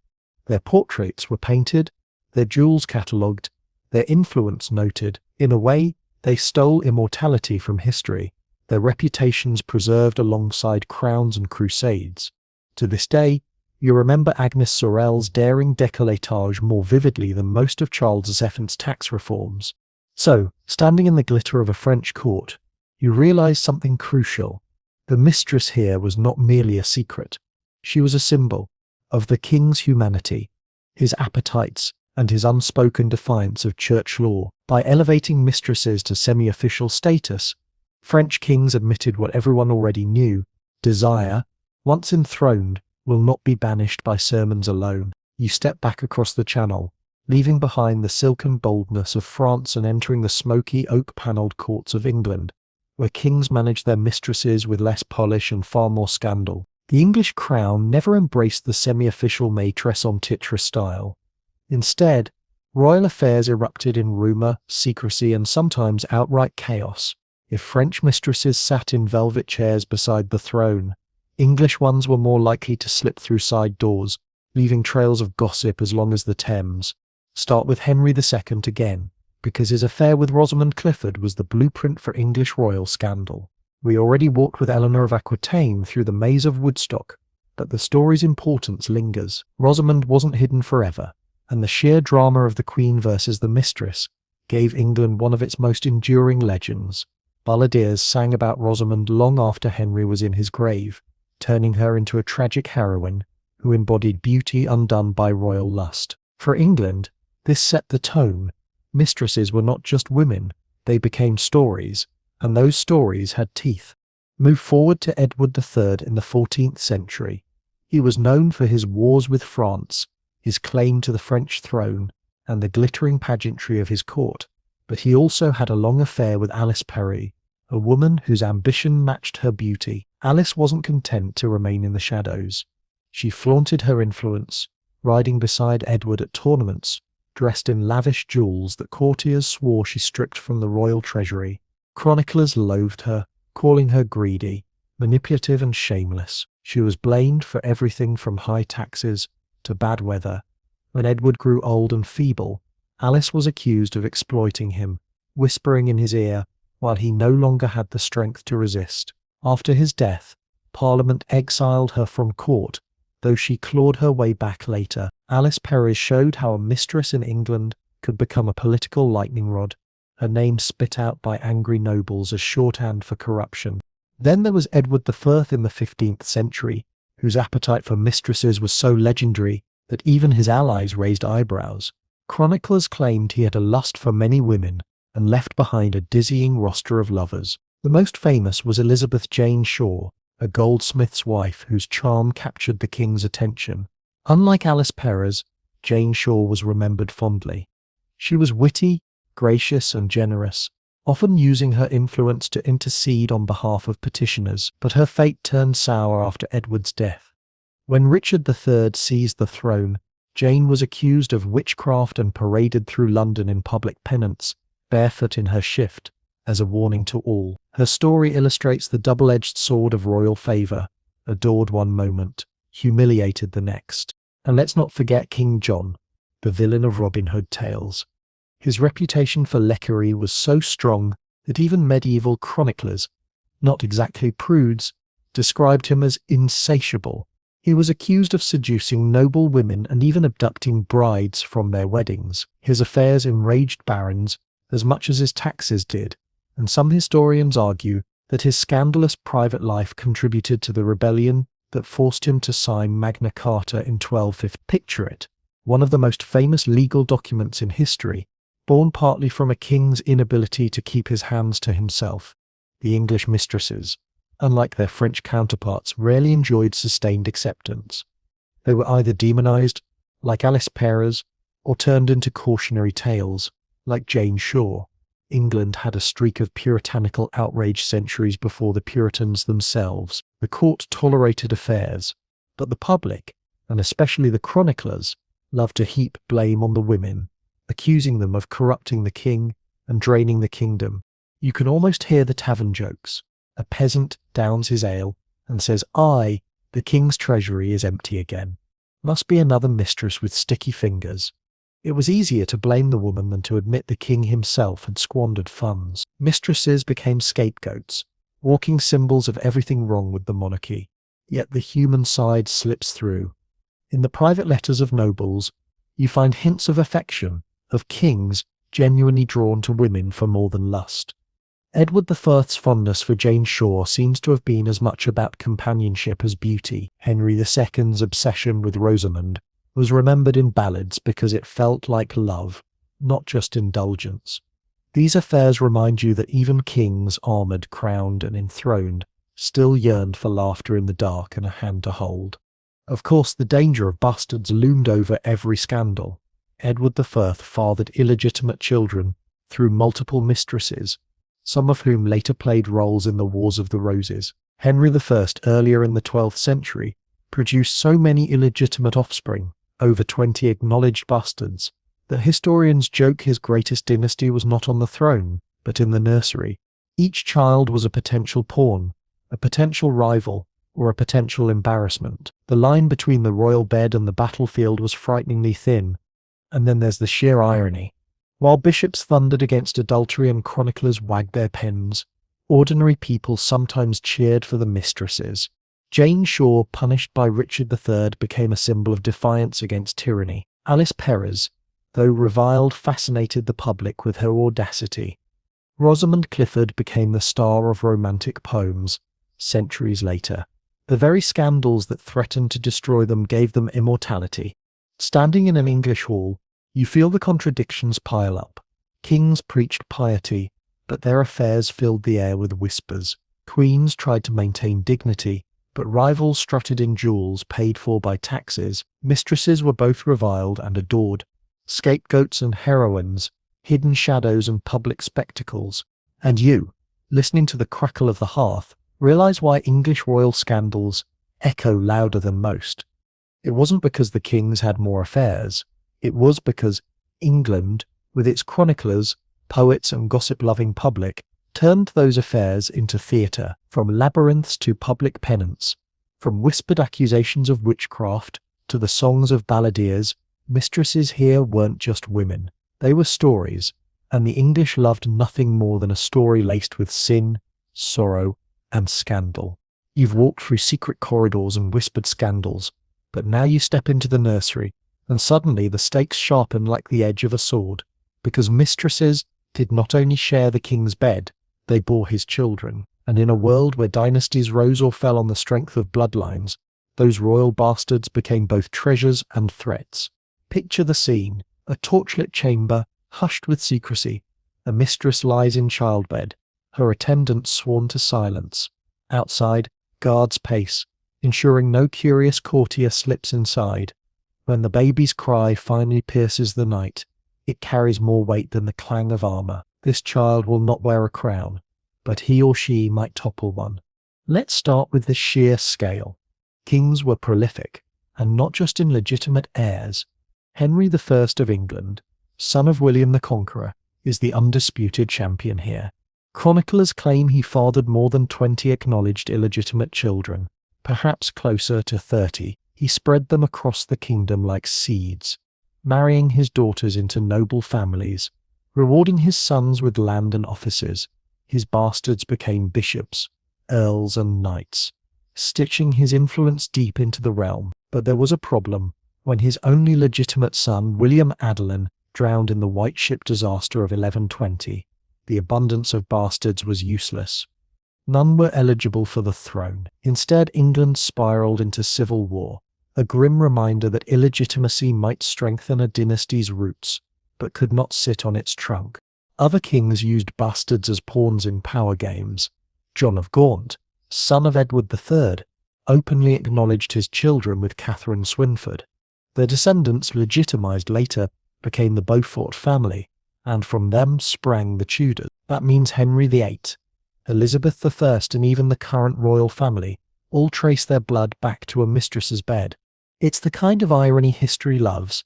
Their portraits were painted, their jewels catalogued, their influence noted. In a way, they stole immortality from history, their reputations preserved alongside crowns and crusades. To this day, you remember Agnes Sorel's daring décolletage more vividly than most of Charles VII's tax reforms. So, standing in the glitter of a French court, you realize something crucial. The mistress here was not merely a secret. She was a symbol of the king's humanity, his appetites, and his unspoken defiance of church law. By elevating mistresses to semi-official status, French kings admitted what everyone already knew: desire, once enthroned, will not be banished by sermons alone. You step back across the channel, leaving behind the silken boldness of France and entering the smoky oak-panelled courts of England, where kings managed their mistresses with less polish and far more scandal. The English crown never embraced the semi-official maîtresse en titre style. Instead, Royal affairs erupted in rumour, secrecy, and sometimes outright chaos. If French mistresses sat in velvet chairs beside the throne, English ones were more likely to slip through side doors, leaving trails of gossip as long as the Thames. Start with Henry II again, because his affair with Rosamund Clifford was the blueprint for English royal scandal. We already walked with Eleanor of Aquitaine through the maze of Woodstock, but the story's importance lingers. Rosamund wasn't hidden forever, and the sheer drama of the Queen versus the Mistress gave England one of its most enduring legends. Balladeers sang about Rosamund long after Henry was in his grave, turning her into a tragic heroine who embodied beauty undone by royal lust. For England, this set the tone. Mistresses were not just women, they became stories, and those stories had teeth. Move forward to Edward III in the 14th century. He was known for his wars with France, his claim to the French throne, and the glittering pageantry of his court. But he also had a long affair with Alice Perry, a woman whose ambition matched her beauty. Alice wasn't content to remain in the shadows. She flaunted her influence, riding beside Edward at tournaments, dressed in lavish jewels that courtiers swore she stripped from the royal treasury. Chroniclers loathed her, calling her greedy, manipulative and shameless. She was blamed for everything from high taxes to bad weather. When Edward grew old and feeble, Alice was accused of exploiting him, whispering in his ear while he no longer had the strength to resist. After his death, Parliament exiled her from court, though she clawed her way back later. Alice Perry showed how a mistress in England could become a political lightning rod, her name spit out by angry nobles as shorthand for corruption. Then there was Edward I in the 15th century, whose appetite for mistresses was so legendary that even his allies raised eyebrows. Chroniclers claimed he had a lust for many women and left behind a dizzying roster of lovers. The most famous was Elizabeth Jane Shaw, a goldsmith's wife whose charm captured the king's attention. Unlike Alice Perez, Jane Shaw was remembered fondly. She was witty, gracious, and generous, often using her influence to intercede on behalf of petitioners, but her fate turned sour after Edward's death. When Richard III seized the throne, Jane was accused of witchcraft and paraded through London in public penance, barefoot in her shift, as a warning to all. Her story illustrates the double-edged sword of royal favour, adored one moment, humiliated the next. And let's not forget King John, the villain of Robin Hood tales. His reputation for lechery was so strong that even medieval chroniclers, not exactly prudes, described him as insatiable. He was accused of seducing noble women and even abducting brides from their weddings. His affairs enraged barons as much as his taxes did, and some historians argue that his scandalous private life contributed to the rebellion that forced him to sign Magna Carta in 1250. Picture it, one of the most famous legal documents in history, born partly from a king's inability to keep his hands to himself. The English mistresses, unlike their French counterparts, rarely enjoyed sustained acceptance. They were either demonized, like Alice Perez, or turned into cautionary tales, like Jane Shaw. England had a streak of puritanical outrage centuries before the Puritans themselves. The court tolerated affairs, but the public, and especially the chroniclers, loved to heap blame on the women, accusing them of corrupting the king and draining the kingdom. You can almost hear the tavern jokes. A peasant downs his ale and says, "Aye, the king's treasury is empty again. Must be another mistress with sticky fingers." It was easier to blame the woman than to admit the king himself had squandered funds. Mistresses became scapegoats, walking symbols of everything wrong with the monarchy. Yet the human side slips through. In the private letters of nobles, you find hints of affection, of kings genuinely drawn to women for more than lust. Edward I's fondness for Jane Shaw seems to have been as much about companionship as beauty. Henry II's obsession with Rosamund was remembered in ballads because it felt like love, not just indulgence. These affairs remind you that even kings, armoured, crowned, and enthroned, still yearned for laughter in the dark and a hand to hold. Of course, the danger of bastards loomed over every scandal. Edward I fathered illegitimate children through multiple mistresses, some of whom later played roles in the Wars of the Roses. Henry I, earlier in the 12th century, produced so many illegitimate offspring, over 20 acknowledged bastards, The historians joke his greatest dynasty was not on the throne, but in the nursery. Each child was a potential pawn, a potential rival, or a potential embarrassment. The line between the royal bed and the battlefield was frighteningly thin. And then there's the sheer irony. While bishops thundered against adultery and chroniclers wagged their pens, ordinary people sometimes cheered for the mistresses. Jane Shore, punished by Richard III, became a symbol of defiance against tyranny. Alice Perez, though reviled, fascinated the public with her audacity. Rosamund Clifford became the star of romantic poems centuries later. The very scandals that threatened to destroy them gave them immortality. Standing in an English hall, you feel the contradictions pile up. Kings preached piety, but their affairs filled the air with whispers. Queens tried to maintain dignity, but rivals strutted in jewels paid for by taxes. Mistresses were both reviled and adored. Scapegoats and heroines, hidden shadows and public spectacles. And you, listening to the crackle of the hearth, realize why English royal scandals echo louder than most. It wasn't because the kings had more affairs. It was because England, with its chroniclers, poets and gossip-loving public, turned those affairs into theatre, from labyrinths to public penance, from whispered accusations of witchcraft to the songs of balladeers. Mistresses here weren't just women. They were stories, and the English loved nothing more than a story laced with sin, sorrow, and scandal. You've walked through secret corridors and whispered scandals, but now you step into the nursery, and suddenly the stakes sharpen like the edge of a sword, because mistresses did not only share the king's bed, they bore his children. And in a world where dynasties rose or fell on the strength of bloodlines, those royal bastards became both treasures and threats. Picture the scene: a torchlit chamber, hushed with secrecy. A mistress lies in childbed, her attendants sworn to silence. Outside, guards pace, ensuring no curious courtier slips inside. When the baby's cry finally pierces the night, it carries more weight than the clang of armor. This child will not wear a crown, but he or she might topple one. Let's start with the sheer scale. Kings were prolific, and not just in legitimate heirs. Henry I of England, son of William the Conqueror, is the undisputed champion here. Chroniclers claim he fathered more than 20 acknowledged illegitimate children, perhaps closer to 30. He spread them across the kingdom like seeds, marrying his daughters into noble families, rewarding his sons with land and offices. His bastards became bishops, earls and knights, stitching his influence deep into the realm. But there was a problem. When his only legitimate son, William Adelin, drowned in the White Ship disaster of 1120, the abundance of bastards was useless. None were eligible for the throne. Instead, England spiraled into civil war, a grim reminder that illegitimacy might strengthen a dynasty's roots, but could not sit on its trunk. Other kings used bastards as pawns in power games. John of Gaunt, son of Edward III, openly acknowledged his children with Catherine Swynford. Their descendants, legitimized later, became the Beaufort family, and from them sprang the Tudors. That means Henry VIII, Elizabeth I, and even the current royal family all trace their blood back to a mistress's bed. It's the kind of irony history loves.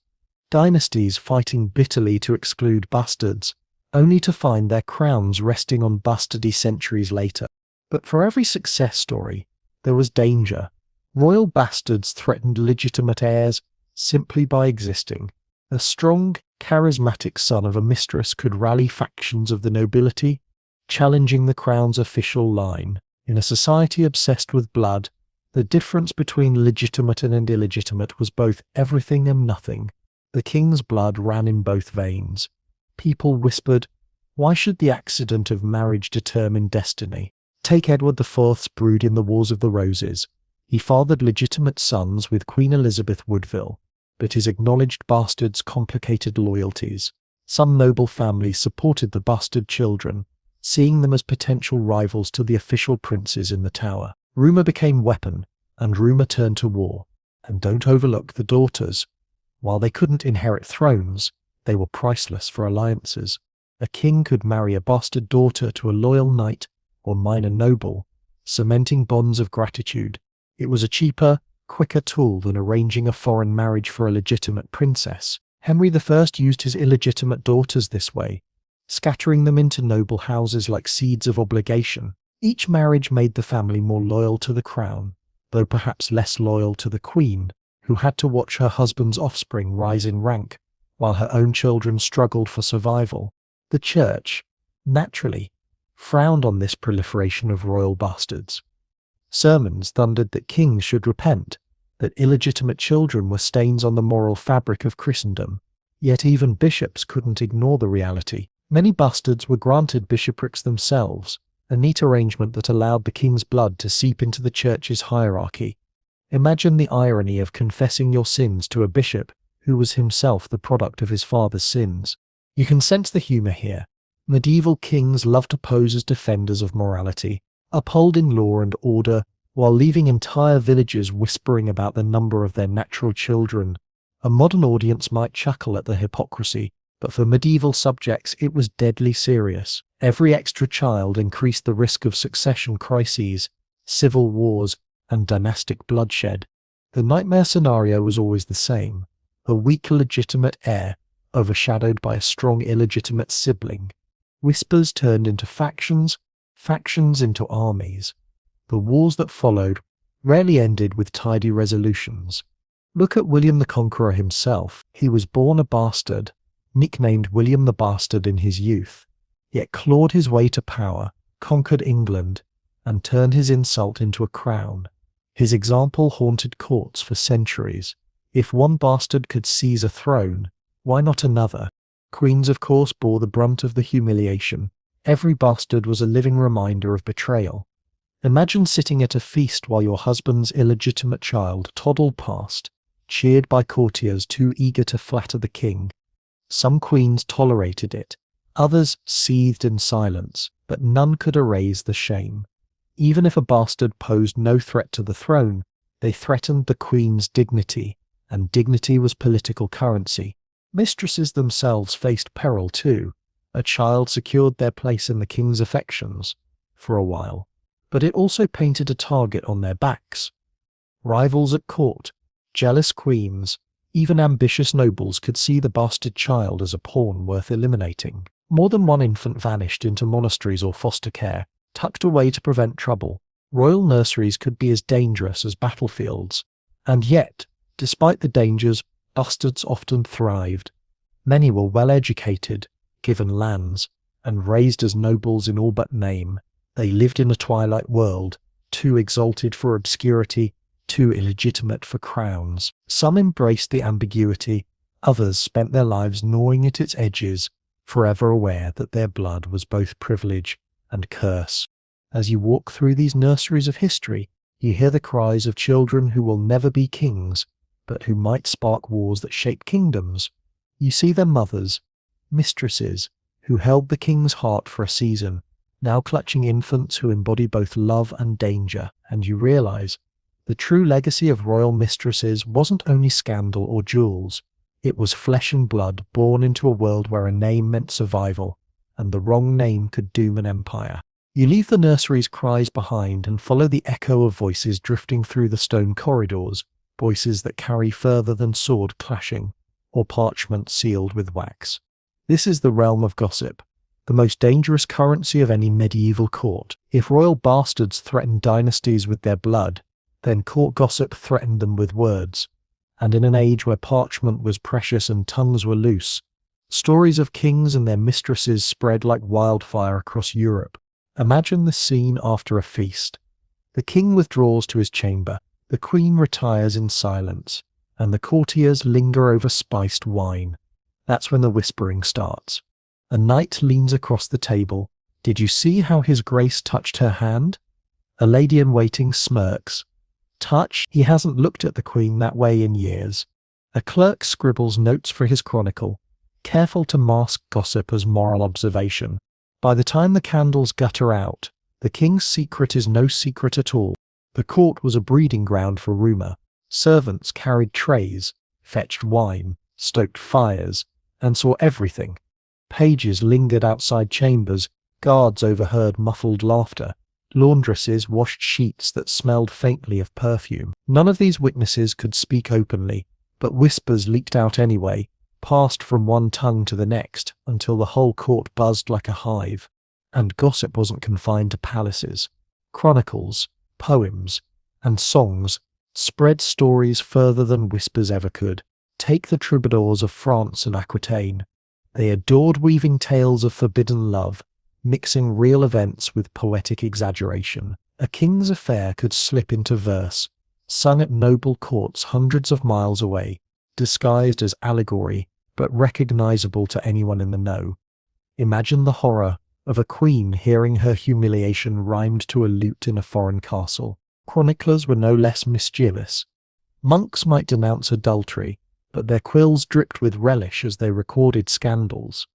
Dynasties fighting bitterly to exclude bastards, only to find their crowns resting on bastardy centuries later. But for every success story, there was danger. Royal bastards threatened legitimate heirs simply by existing. A strong, charismatic son of a mistress could rally factions of the nobility, challenging the crown's official line. In a society obsessed with blood, the difference between legitimate and illegitimate was both everything and nothing. The king's blood ran in both veins. People whispered, why should the accident of marriage determine destiny? Take Edward IV's brood in the Wars of the Roses. He fathered legitimate sons with Queen Elizabeth Woodville, but his acknowledged bastards complicated loyalties. Some noble families supported the bastard children, seeing them as potential rivals to the official princes in the Tower. Rumour became weapon, and rumour turned to war. And don't overlook the daughters. While they couldn't inherit thrones, they were priceless for alliances. A king could marry a bastard daughter to a loyal knight or minor noble, cementing bonds of gratitude. It was a cheaper, quicker tool than arranging a foreign marriage for a legitimate princess. Henry I used his illegitimate daughters this way, scattering them into noble houses like seeds of obligation. Each marriage made the family more loyal to the crown, though perhaps less loyal to the queen, who had to watch her husband's offspring rise in rank, while her own children struggled for survival. The church, naturally, frowned on this proliferation of royal bastards. Sermons thundered that kings should repent, that illegitimate children were stains on the moral fabric of Christendom. Yet even bishops couldn't ignore the reality. Many bastards were granted bishoprics themselves, a neat arrangement that allowed the king's blood to seep into the church's hierarchy. Imagine the irony of confessing your sins to a bishop who was himself the product of his father's sins. You can sense the humour here. Medieval kings loved to pose as defenders of morality, upholding law and order, while leaving entire villages whispering about the number of their natural children. A modern audience might chuckle at the hypocrisy, but for medieval subjects it was deadly serious. Every extra child increased the risk of succession crises, civil wars, and dynastic bloodshed. The nightmare scenario was always the same: a weak legitimate heir, overshadowed by a strong illegitimate sibling. Whispers turned into factions, factions into armies. The wars that followed rarely ended with tidy resolutions. Look at William the Conqueror himself. He was born a bastard, nicknamed William the Bastard in his youth, yet clawed his way to power, conquered England, and turned his insult into a crown. His example haunted courts for centuries. If one bastard could seize a throne, why not another? Queens, of course, bore the brunt of the humiliation. Every bastard was a living reminder of betrayal. Imagine sitting at a feast while your husband's illegitimate child toddled past, cheered by courtiers too eager to flatter the king. Some queens tolerated it, others seethed in silence, but none could erase the shame. Even if a bastard posed no threat to the throne, they threatened the queen's dignity, and dignity was political currency. Mistresses themselves faced peril too. A child secured their place in the king's affections, for a while, but it also painted a target on their backs. Rivals at court, jealous queens, even ambitious nobles could see the bastard child as a pawn worth eliminating. More than one infant vanished into monasteries or foster care, tucked away to prevent trouble. Royal nurseries could be as dangerous as battlefields. And yet, despite the dangers, bastards often thrived. Many were well educated, given lands, and raised as nobles in all but name. They lived in a twilight world, too exalted for obscurity, too illegitimate for crowns. Some embraced the ambiguity, others spent their lives gnawing at its edges, forever aware that their blood was both privilege and curse. As you walk through these nurseries of history, you hear the cries of children who will never be kings, but who might spark wars that shape kingdoms. You see their mothers, mistresses, who held the king's heart for a season, now clutching infants who embody both love and danger, and you realize the true legacy of royal mistresses wasn't only scandal or jewels. It was flesh and blood born into a world where a name meant survival, and the wrong name could doom an empire. You leave the nursery's cries behind and follow the echo of voices drifting through the stone corridors, voices that carry further than sword clashing, or parchment sealed with wax. This is the realm of gossip, the most dangerous currency of any medieval court. If royal bastards threatened dynasties with their blood, then court gossip threatened them with words. And in an age where parchment was precious and tongues were loose, stories of kings and their mistresses spread like wildfire across Europe. Imagine the scene after a feast. The king withdraws to his chamber, the queen retires in silence, and the courtiers linger over spiced wine. That's when the whispering starts. A knight leans across the table. Did you see how his grace touched her hand? A lady in waiting smirks. Touch? He hasn't looked at the queen that way in years. A clerk scribbles notes for his chronicle, careful to mask gossip as moral observation. By the time the candles gutter out, the king's secret is no secret at all. The court was a breeding ground for rumour. Servants carried trays, fetched wine, stoked fires, and saw everything. Pages lingered outside chambers, guards overheard muffled laughter. Laundresses washed sheets that smelled faintly of perfume. None of these witnesses could speak openly, but whispers leaked out anyway, passed from one tongue to the next until the whole court buzzed like a hive. And gossip wasn't confined to palaces. Chronicles, poems, and songs spread stories further than whispers ever could. Take the troubadours of France and Aquitaine. They adored weaving tales of forbidden love, mixing real events with poetic exaggeration. A king's affair could slip into verse, sung at noble courts hundreds of miles away, disguised as allegory, but recognizable to anyone in the know. Imagine the horror of a queen hearing her humiliation rhymed to a lute in a foreign castle. Chroniclers were no less mischievous. Monks might denounce adultery, but their quills dripped with relish as they recorded scandals.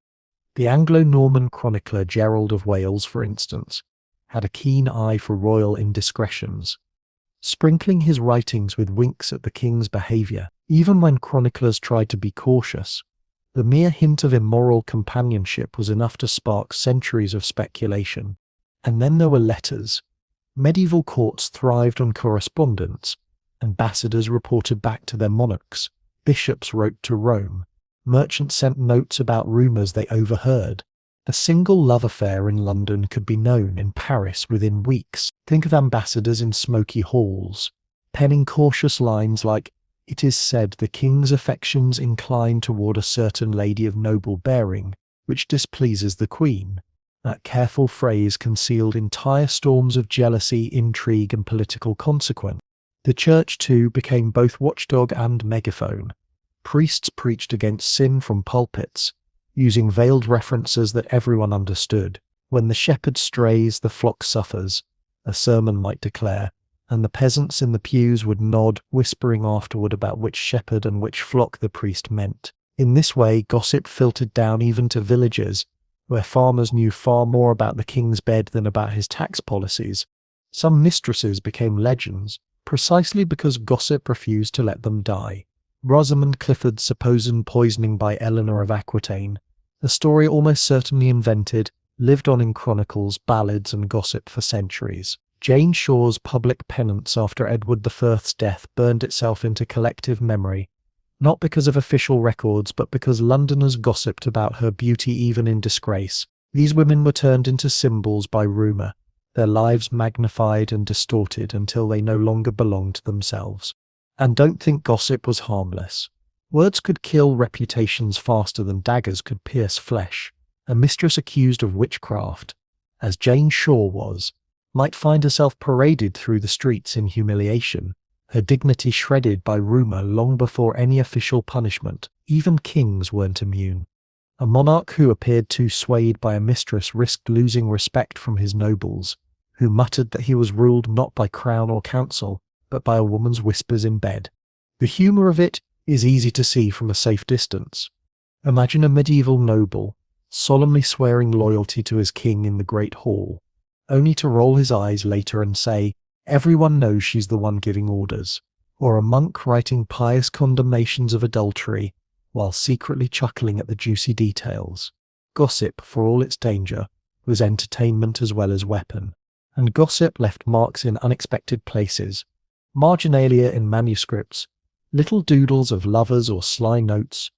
The Anglo-Norman chronicler Gerald of Wales, for instance, had a keen eye for royal indiscretions, sprinkling his writings with winks at the king's behaviour. Even when chroniclers tried to be cautious, the mere hint of immoral companionship was enough to spark centuries of speculation. And then there were letters. Medieval courts thrived on correspondence. Ambassadors reported back to their monarchs. Bishops wrote to Rome. Merchants sent notes about rumours they overheard. A single love affair in London could be known in Paris within weeks. Think of ambassadors in smoky halls, penning cautious lines like, "It is said the king's affections incline toward a certain lady of noble bearing, which displeases the queen." That careful phrase concealed entire storms of jealousy, intrigue, and political consequence. The church, too, became both watchdog and megaphone. Priests preached against sin from pulpits, using veiled references that everyone understood. "When the shepherd strays, the flock suffers," a sermon might declare, and the peasants in the pews would nod, whispering afterward about which shepherd and which flock the priest meant. In this way, gossip filtered down even to villages, where farmers knew far more about the king's bed than about his tax policies. Some mistresses became legends, precisely because gossip refused to let them die. Rosamund Clifford's supposed poisoning by Eleanor of Aquitaine, a story almost certainly invented, lived on in chronicles, ballads, and gossip for centuries. Jane Shaw's public penance after Edward I's death burned itself into collective memory, not because of official records, but because Londoners gossiped about her beauty even in disgrace. These women were turned into symbols by rumour, their lives magnified and distorted until they no longer belonged to themselves. And don't think gossip was harmless. Words could kill reputations faster than daggers could pierce flesh. A mistress accused of witchcraft, as Jane Shaw was, might find herself paraded through the streets in humiliation, her dignity shredded by rumour long before any official punishment. Even kings weren't immune. A monarch who appeared too swayed by a mistress risked losing respect from his nobles, who muttered that he was ruled not by crown or council, but by a woman's whispers in bed. The humour of it is easy to see from a safe distance. Imagine a medieval noble solemnly swearing loyalty to his king in the great hall, only to roll his eyes later and say, "Everyone knows she's the one giving orders." Or a monk writing pious condemnations of adultery while secretly chuckling at the juicy details. Gossip, for all its danger, was entertainment as well as weapon. And gossip left marks in unexpected places. Marginalia in manuscripts, little doodles of lovers or sly notes,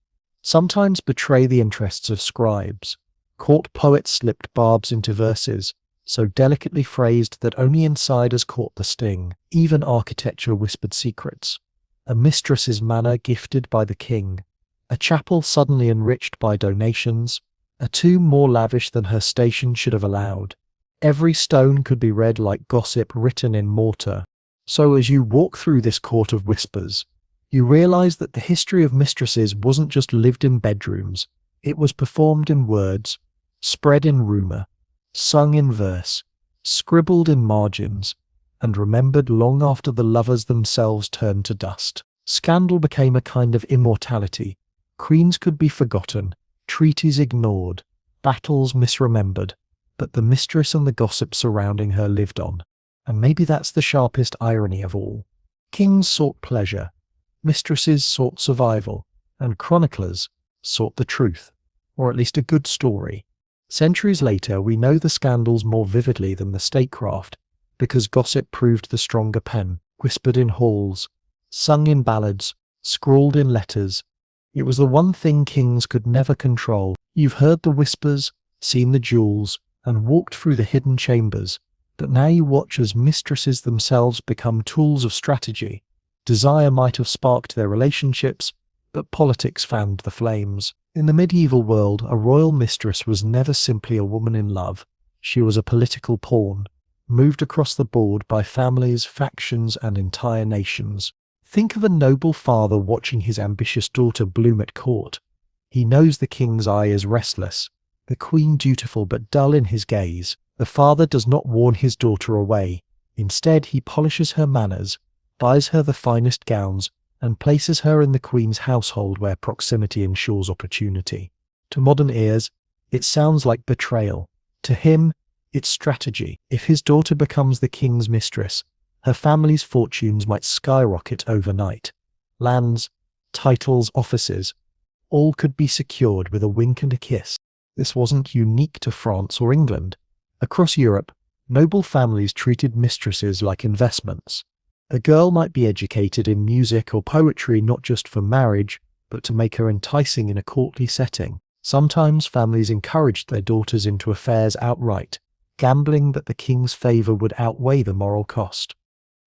sometimes betray the interests of scribes. Court poets slipped barbs into verses, so delicately phrased that only insiders caught the sting. Even architecture whispered secrets. A mistress's manor gifted by the king, a chapel suddenly enriched by donations, a tomb more lavish than her station should have allowed. Every stone could be read like gossip written in mortar. So as you walk through this court of whispers, you realize that the history of mistresses wasn't just lived in bedrooms. It was performed in words, spread in rumour, sung in verse, scribbled in margins, and remembered long after the lovers themselves turned to dust. Scandal became a kind of immortality. Queens could be forgotten, treaties ignored, battles misremembered, but the mistress and the gossip surrounding her lived on. And maybe that's the sharpest irony of all. Kings sought pleasure, mistresses sought survival, and chroniclers sought the truth, or at least a good story. Centuries later, we know the scandals more vividly than the statecraft, because gossip proved the stronger pen, whispered in halls, sung in ballads, scrawled in letters. It was the one thing kings could never control. You've heard the whispers, seen the jewels, and walked through the hidden chambers, but now you watch as mistresses themselves become tools of strategy. Desire might have sparked their relationships, but politics fanned the flames. In the medieval world, a royal mistress was never simply a woman in love. She was a political pawn, moved across the board by families, factions, and entire nations. Think of a noble father watching his ambitious daughter bloom at court. He knows the king's eye is restless, the queen dutiful but dull in his gaze. The father does not warn his daughter away. Instead, he polishes her manners, buys her the finest gowns, and places her in the queen's household where proximity ensures opportunity. To modern ears, it sounds like betrayal. To him, it's strategy. If his daughter becomes the king's mistress, her family's fortunes might skyrocket overnight. Lands, titles, offices, all could be secured with a wink and a kiss. This wasn't unique to France or England. Across Europe, noble families treated mistresses like investments. A girl might be educated in music or poetry not just for marriage, but to make her enticing in a courtly setting. Sometimes families encouraged their daughters into affairs outright, gambling that the king's favour would outweigh the moral cost.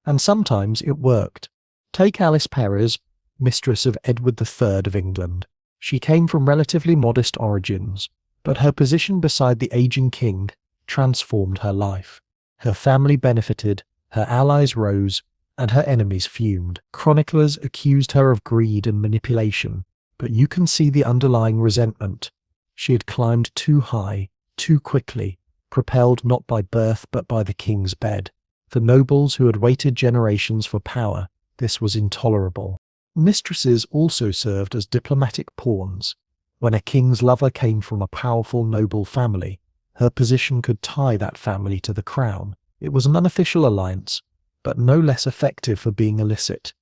And sometimes it worked. Take Alice Perrers, mistress of Edward III of England. She came from relatively modest origins, but her position beside the aging king transformed her life. Her family benefited, her allies rose, and her enemies fumed. Chroniclers accused her of greed and manipulation, but you can see the underlying resentment. She had climbed too high, too quickly, propelled not by birth but by the king's bed. For nobles who had waited generations for power, this was intolerable. Mistresses also served as diplomatic pawns. When a king's lover came from a powerful noble family, her position could tie that family to the crown. It was an unofficial alliance, but no less effective for being illicit.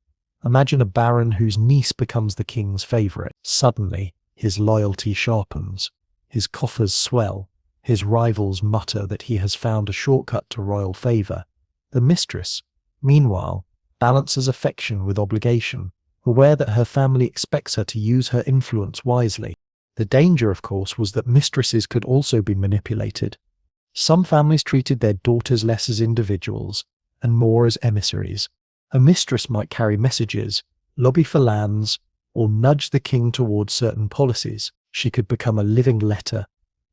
Imagine a baron whose niece becomes the king's favourite. Suddenly, his loyalty sharpens, his coffers swell, his rivals mutter that he has found a shortcut to royal favour. The mistress, meanwhile, balances affection with obligation, aware that her family expects her to use her influence wisely. The danger, of course, was that mistresses could also be manipulated. Some families treated their daughters less as individuals and more as emissaries. A mistress might carry messages, lobby for lands, or nudge the king towards certain policies. She could become a living letter,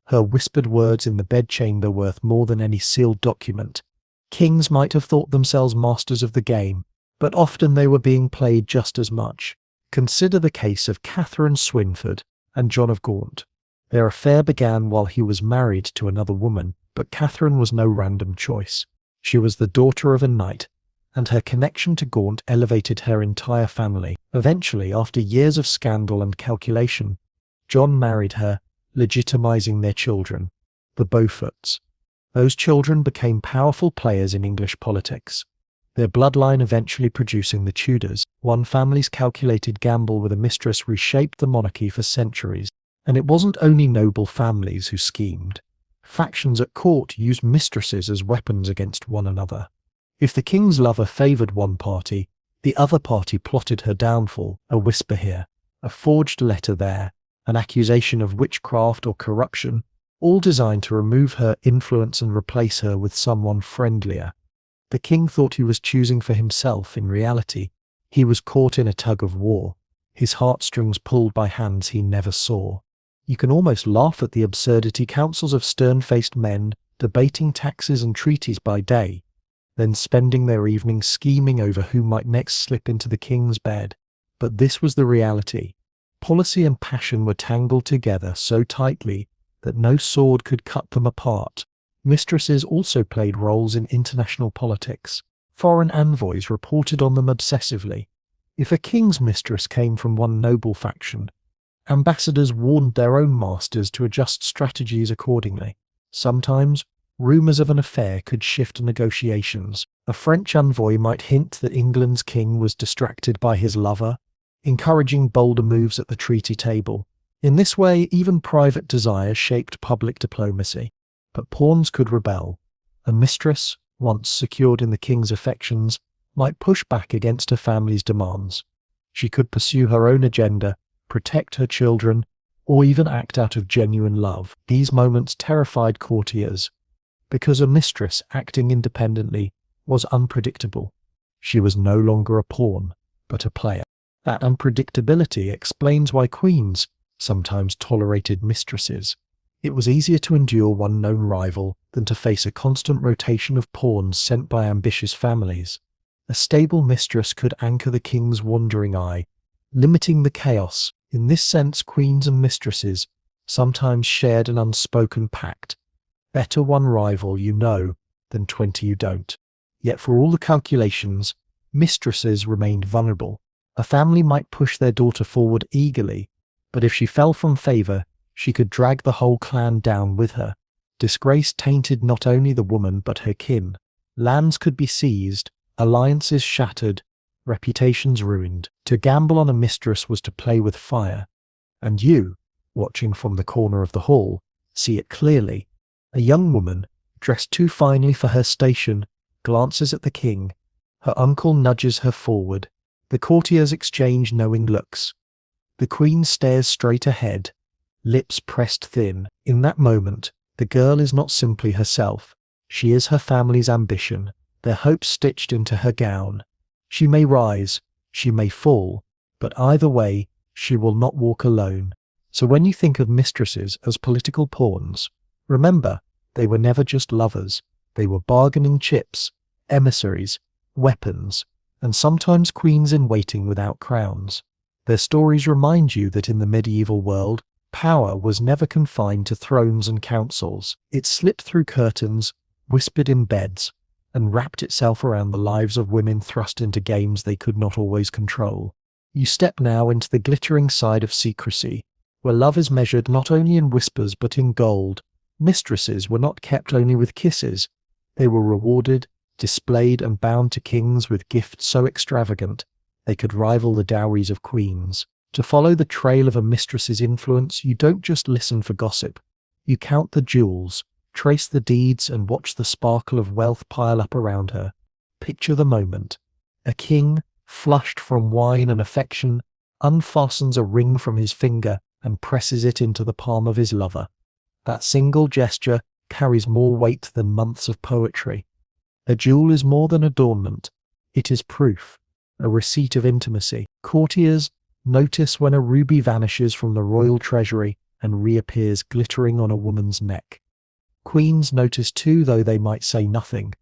her whispered words in the bedchamber worth more than any sealed document. Kings might have thought themselves masters of the game, but often they were being played just as much. Consider the case of Catherine Swynford and John of Gaunt. Their affair began while he was married to another woman, but Catherine was no random choice. She was the daughter of a knight, and her connection to Gaunt elevated her entire family. Eventually, after years of scandal and calculation, John married her, legitimizing their children, the Beauforts. Those children became powerful players in English politics, their bloodline eventually producing the Tudors. One family's calculated gamble with a mistress reshaped the monarchy for centuries. And it wasn't only noble families who schemed. Factions at court used mistresses as weapons against one another. If the king's lover favoured one party, the other party plotted her downfall. A whisper here, a forged letter there, an accusation of witchcraft or corruption, all designed to remove her influence and replace her with someone friendlier. The king thought he was choosing for himself. In reality, he was caught in a tug of war, his heartstrings pulled by hands he never saw. You can almost laugh at the absurdity. Councils of stern-faced men debating taxes and treaties by day, then spending their evenings scheming over who might next slip into the king's bed. But this was the reality. Policy and passion were tangled together so tightly that no sword could cut them apart. Mistresses also played roles in international politics. Foreign envoys reported on them obsessively. If a king's mistress came from one noble faction, ambassadors warned their own masters to adjust strategies accordingly. Sometimes, rumours of an affair could shift negotiations. A French envoy might hint that England's king was distracted by his lover, encouraging bolder moves at the treaty table. In this way, even private desire shaped public diplomacy. But pawns could rebel. A mistress, once secured in the king's affections, might push back against her family's demands. She could pursue her own agenda, protect her children, or even act out of genuine love. These moments terrified courtiers, because a mistress acting independently was unpredictable. She was no longer a pawn, but a player. That unpredictability explains why queens sometimes tolerated mistresses. It was easier to endure one known rival than to face a constant rotation of pawns sent by ambitious families. A stable mistress could anchor the king's wandering eye, limiting the chaos. In this sense, queens and mistresses sometimes shared an unspoken pact. Better one rival you know than 20 you don't. Yet for all the calculations, mistresses remained vulnerable. A family might push their daughter forward eagerly, but if she fell from favor, she could drag the whole clan down with her. Disgrace tainted not only the woman but her kin. Lands could be seized, alliances shattered, reputations ruined. To gamble on a mistress was to play with fire. And you, watching from the corner of the hall, see it clearly. A young woman, dressed too finely for her station, glances at the king. Her uncle nudges her forward. The courtiers exchange knowing looks. The queen stares straight ahead, lips pressed thin. In that moment, the girl is not simply herself. She is her family's ambition, their hopes stitched into her gown. She may rise, she may fall, but either way, she will not walk alone. So when you think of mistresses as political pawns, remember, they were never just lovers. They were bargaining chips, emissaries, weapons, and sometimes queens in waiting without crowns. Their stories remind you that in the medieval world, power was never confined to thrones and councils. It slipped through curtains, whispered in beds, and wrapped itself around the lives of women thrust into games they could not always control. You step now into the glittering side of secrecy, where love is measured not only in whispers but in gold. Mistresses were not kept only with kisses. They were rewarded, displayed and bound to kings with gifts so extravagant they could rival the dowries of queens. To follow the trail of a mistress's influence, you don't just listen for gossip. You count the jewels, trace the deeds and watch the sparkle of wealth pile up around her. Picture the moment. A king, flushed from wine and affection, unfastens a ring from his finger and presses it into the palm of his lover. That single gesture carries more weight than months of poetry. A jewel is more than adornment. It is proof, a receipt of intimacy. Courtiers notice when a ruby vanishes from the royal treasury and reappears glittering on a woman's neck. Queens notice too, though they might say nothing.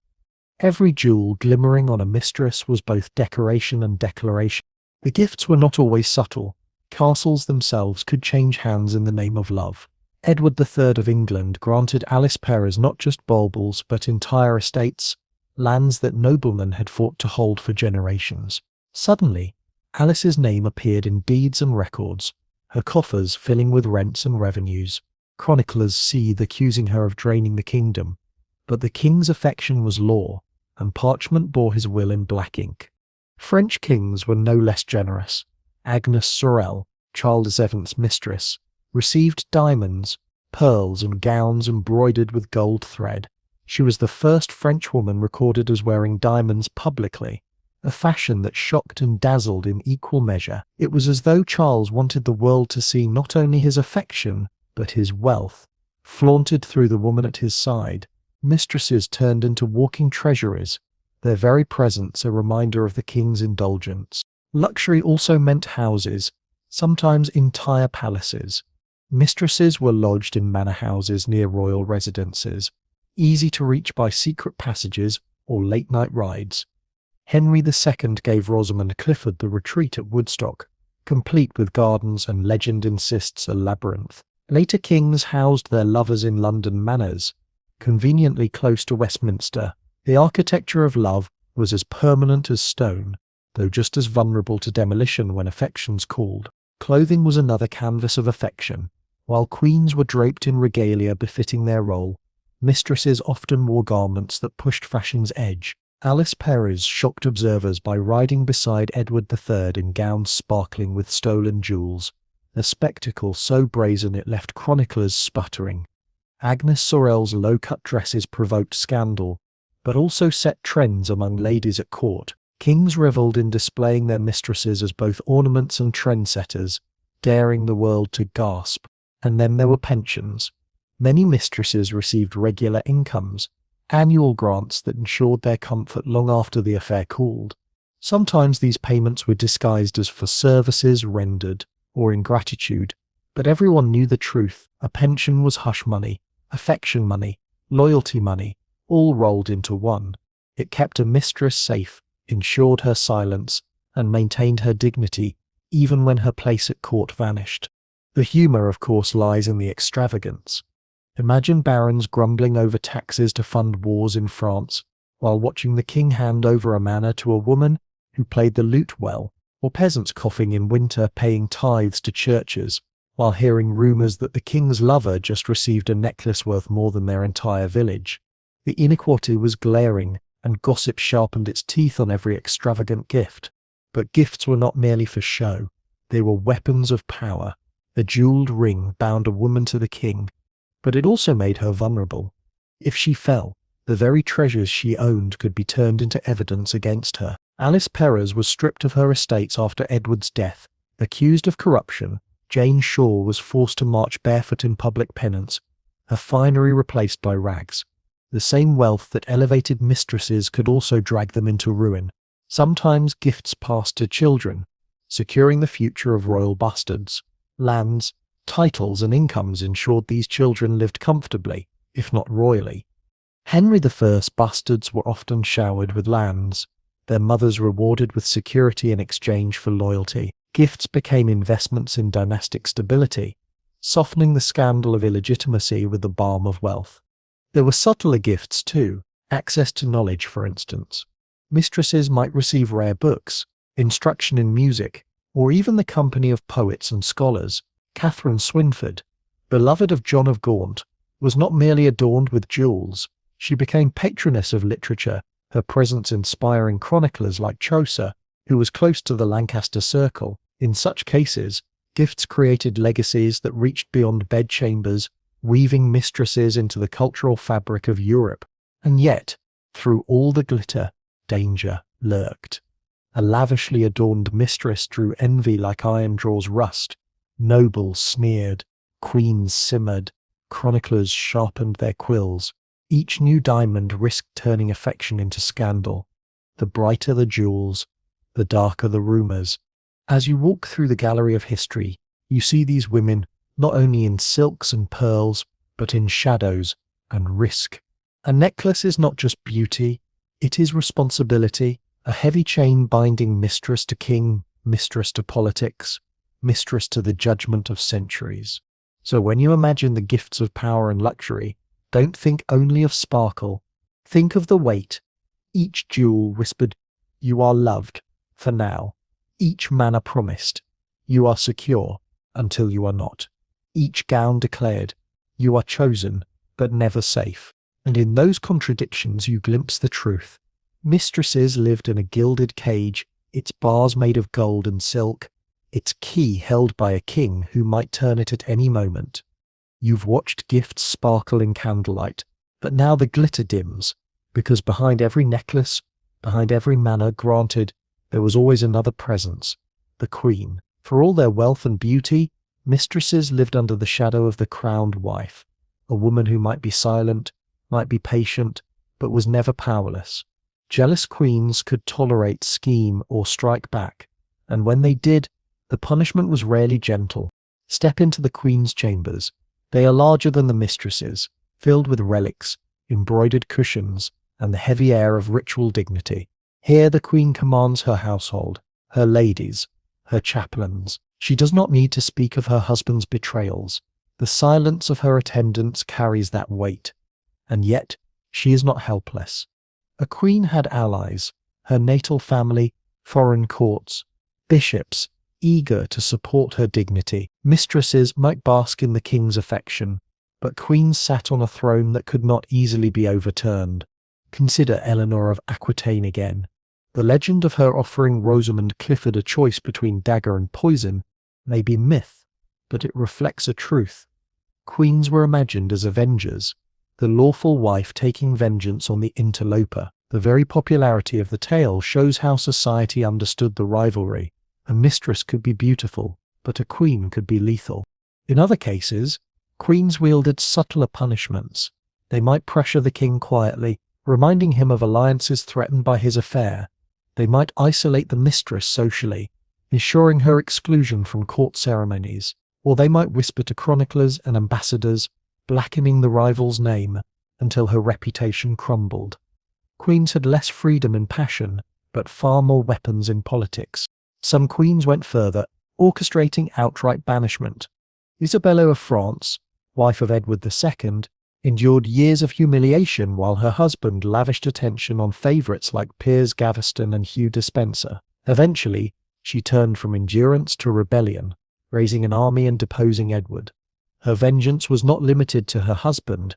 Every jewel glimmering on a mistress was both decoration and declaration. The gifts were not always subtle. Castles themselves could change hands in the name of love. Edward III of England granted Alice Perrers not just baubles but entire estates, lands that noblemen had fought to hold for generations. Suddenly, Alice's name appeared in deeds and records, her coffers filling with rents and revenues. Chroniclers seethed, accusing her of draining the kingdom, but the king's affection was law, and parchment bore his will in black ink. French kings were no less generous. Agnes Sorel, Charles VII's mistress, received diamonds, pearls and gowns embroidered with gold thread. She was the first French woman recorded as wearing diamonds publicly, a fashion that shocked and dazzled in equal measure. It was as though Charles wanted the world to see not only his affection, but his wealth, flaunted through the woman at his side. Mistresses turned into walking treasuries, their very presence a reminder of the king's indulgence. Luxury also meant houses, sometimes entire palaces. Mistresses were lodged in manor houses near royal residences, easy to reach by secret passages or late-night rides. Henry II gave Rosamund Clifford the retreat at Woodstock, complete with gardens and legend insists a labyrinth. Later kings housed their lovers in London manors, conveniently close to Westminster. The architecture of love was as permanent as stone, though just as vulnerable to demolition when affections called. Clothing was another canvas of affection. While queens were draped in regalia befitting their role, mistresses often wore garments that pushed fashion's edge. Alice Perrers shocked observers by riding beside Edward III in gowns sparkling with stolen jewels, a spectacle so brazen it left chroniclers sputtering. Agnes Sorel's low-cut dresses provoked scandal, but also set trends among ladies at court. Kings revelled in displaying their mistresses as both ornaments and trendsetters, daring the world to gasp. And then there were pensions. Many mistresses received regular incomes, annual grants that ensured their comfort long after the affair cooled. Sometimes these payments were disguised as for services rendered or in gratitude, but everyone knew the truth. A pension was hush money, affection money, loyalty money, all rolled into one. It kept a mistress safe, ensured her silence, and maintained her dignity, even when her place at court vanished. The humour, of course, lies in the extravagance. Imagine barons grumbling over taxes to fund wars in France, while watching the king hand over a manor to a woman who played the lute well, or peasants coughing in winter paying tithes to churches, while hearing rumours that the king's lover just received a necklace worth more than their entire village. The inequality was glaring, and gossip sharpened its teeth on every extravagant gift. But gifts were not merely for show. They were weapons of power. A jewelled ring bound a woman to the king, but it also made her vulnerable. If she fell, the very treasures she owned could be turned into evidence against her. Alice Perrers was stripped of her estates after Edward's death. Accused of corruption, Jane Shore was forced to march barefoot in public penance, her finery replaced by rags. The same wealth that elevated mistresses could also drag them into ruin. Sometimes gifts passed to children, securing the future of royal bastards. Lands, titles and incomes ensured these children lived comfortably, if not royally. Henry I's bastards were often showered with lands, their mothers rewarded with security in exchange for loyalty. Gifts became investments in dynastic stability, softening the scandal of illegitimacy with the balm of wealth. There were subtler gifts too, access to knowledge, for instance. Mistresses might receive rare books, instruction in music, or even the company of poets and scholars. Catherine Swynford, beloved of John of Gaunt, was not merely adorned with jewels. She became patroness of literature, her presence inspiring chroniclers like Chaucer, who was close to the Lancaster Circle. In such cases, gifts created legacies that reached beyond bedchambers, weaving mistresses into the cultural fabric of Europe. And yet, through all the glitter, danger lurked. A lavishly adorned mistress drew envy like iron draws rust. Nobles sneered, queens simmered, chroniclers sharpened their quills. Each new diamond risked turning affection into scandal. The brighter the jewels, the darker the rumours. As you walk through the gallery of history, you see these women not only in silks and pearls, but in shadows and risk. A necklace is not just beauty, it is responsibility, a heavy chain binding mistress to king, mistress to politics, mistress to the judgment of centuries. So when you imagine the gifts of power and luxury, don't think only of sparkle. Think of the weight. Each jewel whispered, "You are loved, for now." Each manner promised, "You are secure, until you are not." Each gown declared, "You are chosen, but never safe." And in those contradictions you glimpse the truth. Mistresses lived in a gilded cage, its bars made of gold and silk, its key held by a king who might turn it at any moment. You've watched gifts sparkle in candlelight, but now the glitter dims, because behind every necklace, behind every manor granted, there was always another presence, the queen. For all their wealth and beauty, mistresses lived under the shadow of the crowned wife, a woman who might be silent, might be patient, but was never powerless. Jealous queens could tolerate, scheme, or strike back, and when they did, the punishment was rarely gentle. Step into the queen's chambers. They are larger than the mistresses, filled with relics, embroidered cushions, and the heavy air of ritual dignity. Here the queen commands her household, her ladies, her chaplains. She does not need to speak of her husband's betrayals. The silence of her attendants carries that weight. And yet, she is not helpless. A queen had allies, her natal family, foreign courts, bishops, eager to support her dignity. Mistresses might bask in the king's affection, but queens sat on a throne that could not easily be overturned. Consider Eleanor of Aquitaine again. The legend of her offering Rosamund Clifford a choice between dagger and poison may be myth, but it reflects a truth. Queens were imagined as avengers, the lawful wife taking vengeance on the interloper. The very popularity of the tale shows how society understood the rivalry. A mistress could be beautiful, but a queen could be lethal. In other cases, queens wielded subtler punishments. They might pressure the king quietly, reminding him of alliances threatened by his affair. They might isolate the mistress socially, ensuring her exclusion from court ceremonies. Or they might whisper to chroniclers and ambassadors, blackening the rival's name until her reputation crumbled. Queens had less freedom in passion, but far more weapons in politics. Some queens went further, orchestrating outright banishment. Isabella of France, wife of Edward II, endured years of humiliation while her husband lavished attention on favourites like Piers Gaveston and Hugh Despenser. Eventually, she turned from endurance to rebellion, raising an army and deposing Edward. Her vengeance was not limited to her husband.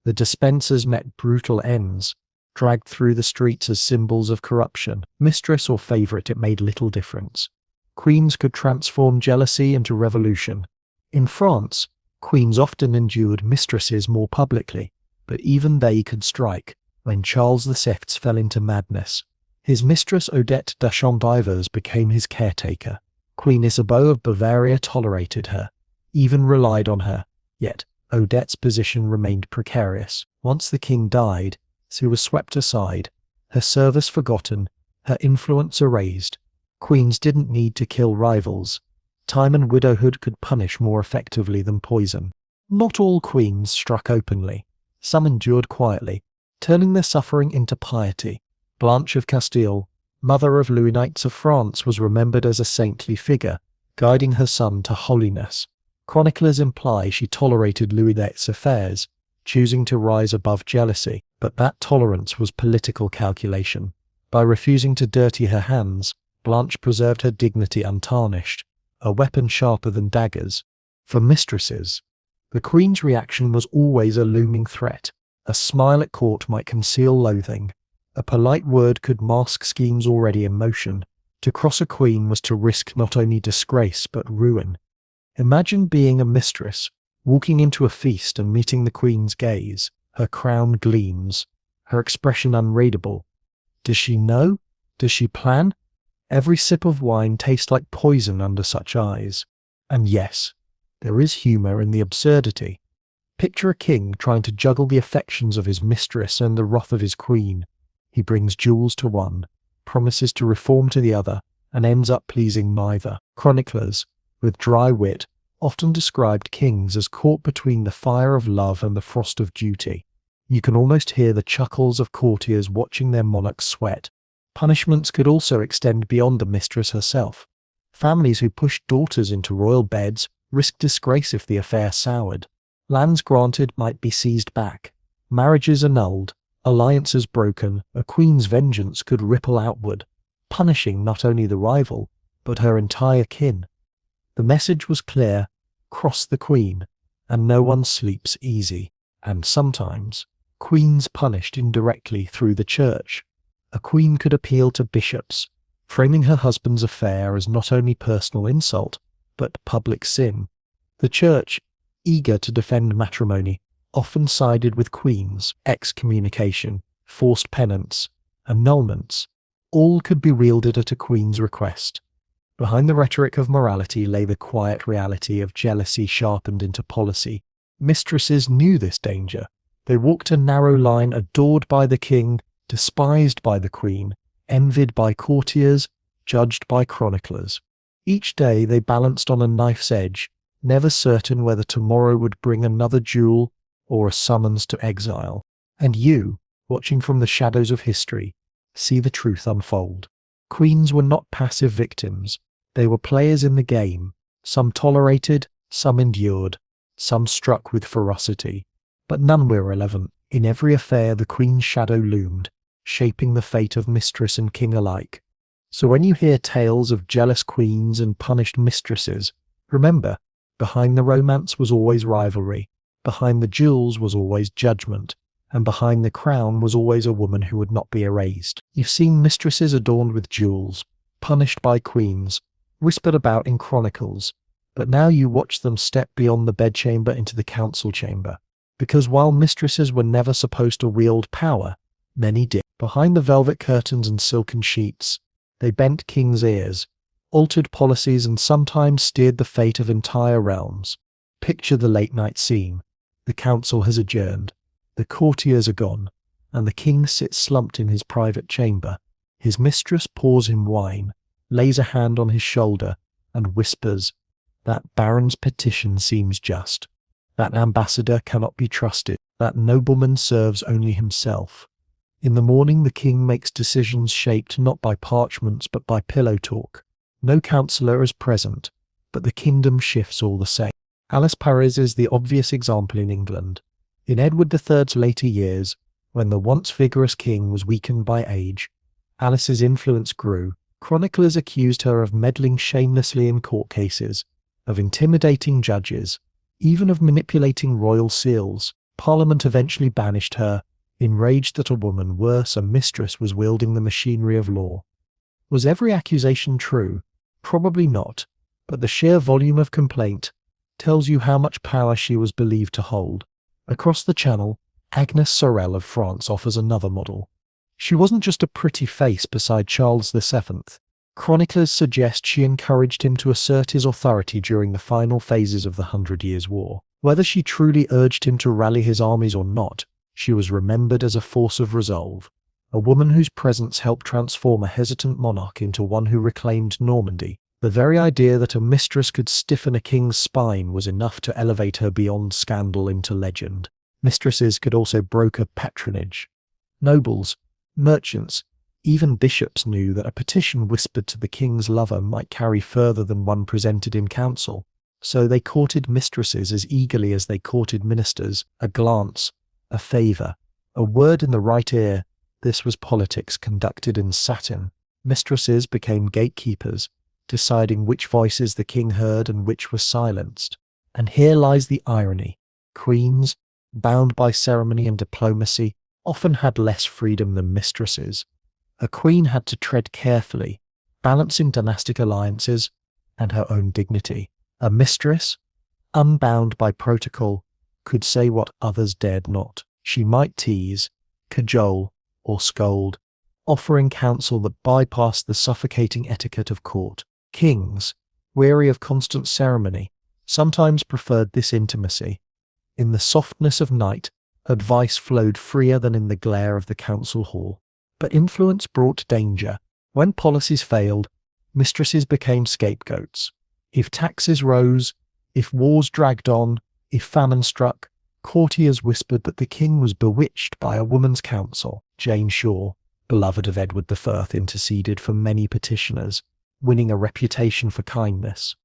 The Despensers met brutal ends, dragged through the streets as symbols of corruption. Mistress or favourite, it made little difference. Queens could transform jealousy into revolution. In France, queens often endured mistresses more publicly, but even they could strike. When Charles VI fell into madness, his mistress Odette de Champivers became his caretaker. Queen Isabeau of Bavaria tolerated her, even relied on her, yet Odette's position remained precarious. Once the king died, she was swept aside, her service forgotten, her influence erased. Queens didn't need to kill rivals. Time and widowhood could punish more effectively than poison. Not all queens struck openly. Some endured quietly, turning their suffering into piety. Blanche of Castile, mother of Louis Knights of France, was remembered as a saintly figure, guiding her son to holiness. Chroniclers imply she tolerated Louis VIII's affairs, choosing to rise above jealousy, but that tolerance was political calculation. By refusing to dirty her hands, Blanche preserved her dignity untarnished, a weapon sharper than daggers. For mistresses, the queen's reaction was always a looming threat. A smile at court might conceal loathing. A polite word could mask schemes already in motion. To cross a queen was to risk not only disgrace but ruin. Imagine being a mistress, walking into a feast and meeting the queen's gaze. Her crown gleams, her expression unreadable. Does she know? Does she plan? Every sip of wine tastes like poison under such eyes. And yes, there is humour in the absurdity. Picture a king trying to juggle the affections of his mistress and the wrath of his queen. He brings jewels to one, promises to reform to the other, and ends up pleasing neither. Chroniclers, with dry wit, often described kings as caught between the fire of love and the frost of duty. You can almost hear the chuckles of courtiers watching their monarchs sweat. Punishments could also extend beyond the mistress herself. Families who pushed daughters into royal beds risked disgrace if the affair soured. Lands granted might be seized back, marriages annulled, alliances broken. A queen's vengeance could ripple outward, punishing not only the rival, but her entire kin. The message was clear: cross the queen, and no one sleeps easy. And sometimes, queens punished indirectly through the church. A queen could appeal to bishops, framing her husband's affair as not only personal insult, but public sin. The church, eager to defend matrimony, often sided with queens. Excommunication, forced penance, annulments, all could be wielded at a queen's request. Behind the rhetoric of morality lay the quiet reality of jealousy sharpened into policy. Mistresses knew this danger. They walked a narrow line, adored by the king, despised by the queen, envied by courtiers, judged by chroniclers. Each day they balanced on a knife's edge, never certain whether tomorrow would bring another duel or a summons to exile. And you, watching from the shadows of history, see the truth unfold. Queens were not passive victims. They were players in the game. Some tolerated, some endured, some struck with ferocity. But none were irrelevant. In every affair the queen's shadow loomed, shaping the fate of mistress and king alike. So when you hear tales of jealous queens and punished mistresses, remember, behind the romance was always rivalry, behind the jewels was always judgment, and behind the crown was always a woman who would not be erased. You've seen mistresses adorned with jewels, punished by queens, whispered about in chronicles, but now you watch them step beyond the bedchamber into the council chamber. Because while mistresses were never supposed to wield power, many did. Behind the velvet curtains and silken sheets, they bent kings' ears, altered policies and sometimes steered the fate of entire realms. Picture the late-night scene. The council has adjourned, the courtiers are gone, and the king sits slumped in his private chamber. His mistress pours him wine, lays a hand on his shoulder, and whispers, "That baron's petition seems just. That ambassador cannot be trusted. That nobleman serves only himself." In the morning the king makes decisions shaped not by parchments but by pillow talk. No counsellor is present, but the kingdom shifts all the same. Alice Paris is the obvious example in England. In Edward III's later years, when the once vigorous king was weakened by age, Alice's influence grew. Chroniclers accused her of meddling shamelessly in court cases, of intimidating judges, even of manipulating royal seals. Parliament eventually banished her, enraged that a woman, worse, a mistress, was wielding the machinery of law. Was every accusation true? Probably not, but the sheer volume of complaint tells you how much power she was believed to hold. Across the Channel, Agnes Sorel of France offers another model. She wasn't just a pretty face beside Charles VII. Chroniclers suggest she encouraged him to assert his authority during the final phases of the 100 Years' War. Whether she truly urged him to rally his armies or not, she was remembered as a force of resolve, a woman whose presence helped transform a hesitant monarch into one who reclaimed Normandy. The very idea that a mistress could stiffen a king's spine was enough to elevate her beyond scandal into legend. Mistresses could also broker patronage. Nobles, merchants, even bishops knew that a petition whispered to the king's lover might carry further than one presented in council, so they courted mistresses as eagerly as they courted ministers. A glance, a favour, a word in the right ear. This was politics conducted in satin. Mistresses became gatekeepers, deciding which voices the king heard and which were silenced. And here lies the irony. Queens, bound by ceremony and diplomacy, often had less freedom than mistresses. A queen had to tread carefully, balancing dynastic alliances and her own dignity. A mistress, unbound by protocol, could say what others dared not. She might tease, cajole, or scold, offering counsel that bypassed the suffocating etiquette of court. Kings, weary of constant ceremony, sometimes preferred this intimacy. In the softness of night, advice flowed freer than in the glare of the council hall. But influence brought danger. When policies failed, mistresses became scapegoats. If taxes rose, if wars dragged on, if famine struck, courtiers whispered that the king was bewitched by a woman's counsel. Jane Shore, beloved of Edward I, interceded for many petitioners, winning a reputation for kindness.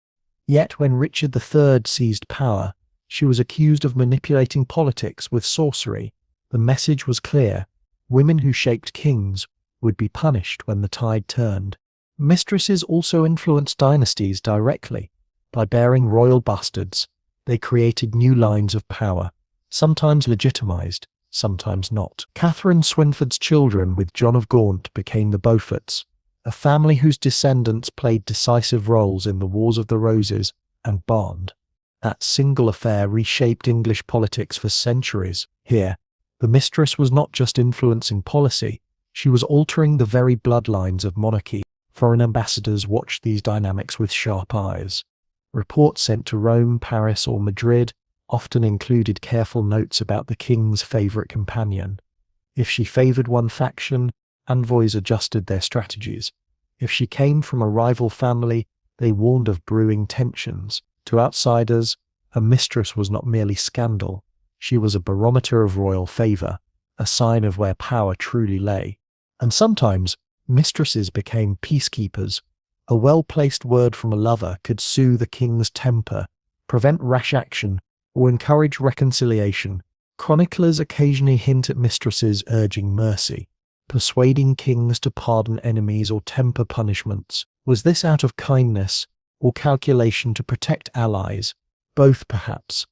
Yet when Richard III seized power, she was accused of manipulating politics with sorcery. The message was clear. Women who shaped kings would be punished when the tide turned. Mistresses also influenced dynasties directly. By bearing royal bastards, they created new lines of power, sometimes legitimized, sometimes not. Catherine Swynford's children with John of Gaunt became the Beauforts, a family whose descendants played decisive roles in the Wars of the Roses and Barnd. That single affair reshaped English politics for centuries. Here, the mistress was not just influencing policy, she was altering the very bloodlines of monarchy. Foreign ambassadors watched these dynamics with sharp eyes. Reports sent to Rome, Paris, or Madrid often included careful notes about the king's favourite companion. If she favoured one faction, envoys adjusted their strategies. If she came from a rival family, they warned of brewing tensions. To outsiders, a mistress was not merely scandal. She was a barometer of royal favour, a sign of where power truly lay. And sometimes, mistresses became peacekeepers. A well-placed word from a lover could soothe the king's temper, prevent rash action, or encourage reconciliation. Chroniclers occasionally hint at mistresses urging mercy, persuading kings to pardon enemies or temper punishments. Was this out of kindness or calculation to protect allies? Both, perhaps.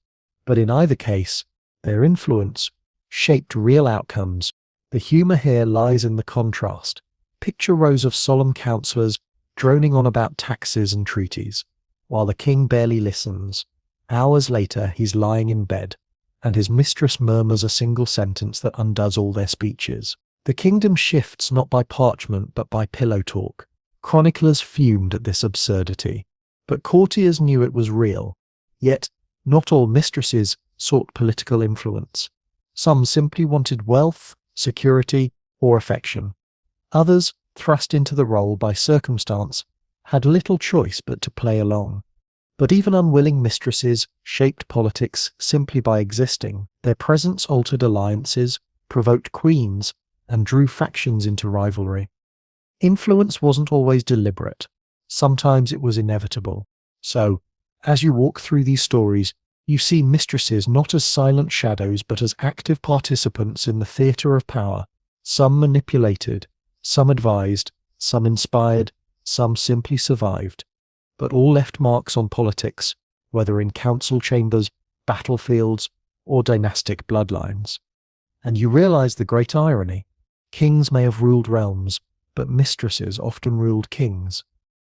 But in either case, their influence shaped real outcomes. The humour here lies in the contrast. Picture rows of solemn councillors droning on about taxes and treaties, while the king barely listens. Hours later, he's lying in bed, and his mistress murmurs a single sentence that undoes all their speeches. The kingdom shifts not by parchment but by pillow talk. Chroniclers fumed at this absurdity, but courtiers knew it was real. Yet, not all mistresses sought political influence. Some simply wanted wealth, security, or affection. Others, thrust into the role by circumstance, had little choice but to play along. But even unwilling mistresses shaped politics simply by existing. Their presence altered alliances, provoked queens, and drew factions into rivalry. Influence wasn't always deliberate. Sometimes it was inevitable. So, as you walk through these stories, you see mistresses not as silent shadows but as active participants in the theatre of power. Some manipulated, some advised, some inspired, some simply survived. But all left marks on politics, whether in council chambers, battlefields, or dynastic bloodlines. And you realize the great irony. Kings may have ruled realms, but mistresses often ruled kings.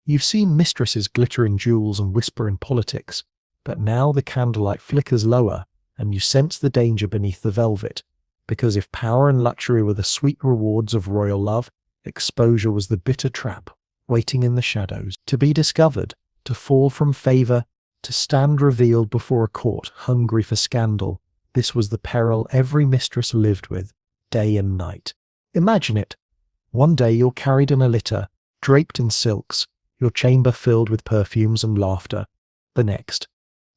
You've seen mistresses glitter in jewels and whisper in politics, but now the candlelight flickers lower, and you sense the danger beneath the velvet, because if power and luxury were the sweet rewards of royal love, exposure was the bitter trap, waiting in the shadows, to be discovered, to fall from favour, to stand revealed before a court hungry for scandal. This was the peril every mistress lived with, day and night. Imagine it. One day you're carried in a litter, draped in silks, your chamber filled with perfumes and laughter. The next,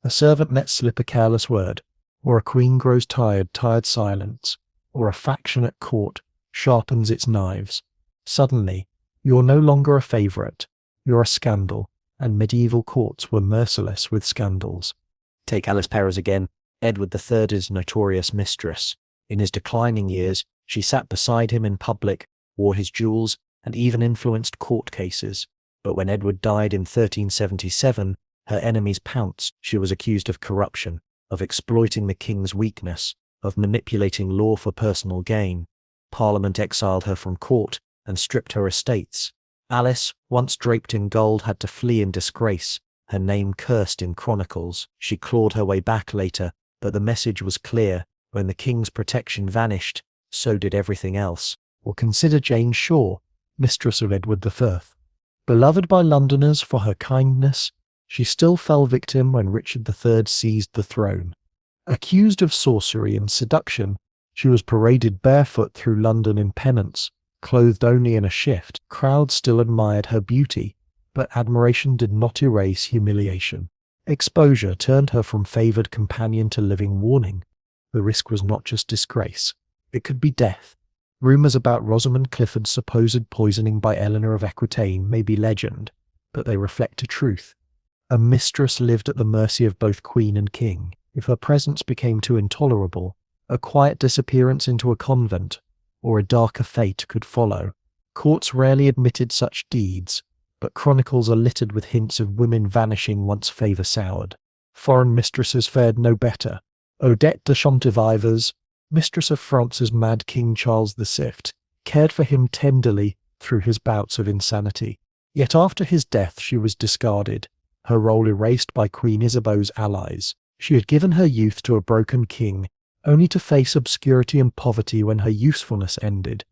a servant lets slip a careless word, or a queen grows tired silence, or a faction at court sharpens its knives. Suddenly, you're no longer a favourite, you're a scandal, and medieval courts were merciless with scandals. Take Alice Perrers again, Edward III's notorious mistress. In his declining years, she sat beside him in public, wore his jewels, and even influenced court cases. But when Edward died in 1377, her enemies pounced. She was accused of corruption, of exploiting the king's weakness, of manipulating law for personal gain. Parliament exiled her from court and stripped her estates. Alice, once draped in gold, had to flee in disgrace, her name cursed in chronicles. She clawed her way back later, but the message was clear. When the king's protection vanished, so did everything else. Or consider Jane Shore, mistress of Edward III. Beloved by Londoners for her kindness, she still fell victim when Richard III seized the throne. Accused of sorcery and seduction, she was paraded barefoot through London in penance, clothed only in a shift. Crowds still admired her beauty, but admiration did not erase humiliation. Exposure turned her from favoured companion to living warning. The risk was not just disgrace. It could be death. Rumours about Rosamund Clifford's supposed poisoning by Eleanor of Aquitaine may be legend, but they reflect a truth. A mistress lived at the mercy of both queen and king. If her presence became too intolerable, a quiet disappearance into a convent, or a darker fate could follow. Courts rarely admitted such deeds, but chronicles are littered with hints of women vanishing once favour soured. Foreign mistresses fared no better. Odette de Champdivivers, mistress of France's mad King Charles VI, cared for him tenderly through his bouts of insanity. Yet after his death she was discarded, her role erased by Queen Isabeau's allies. She had given her youth to a broken king, only to face obscurity and poverty when her usefulness ended.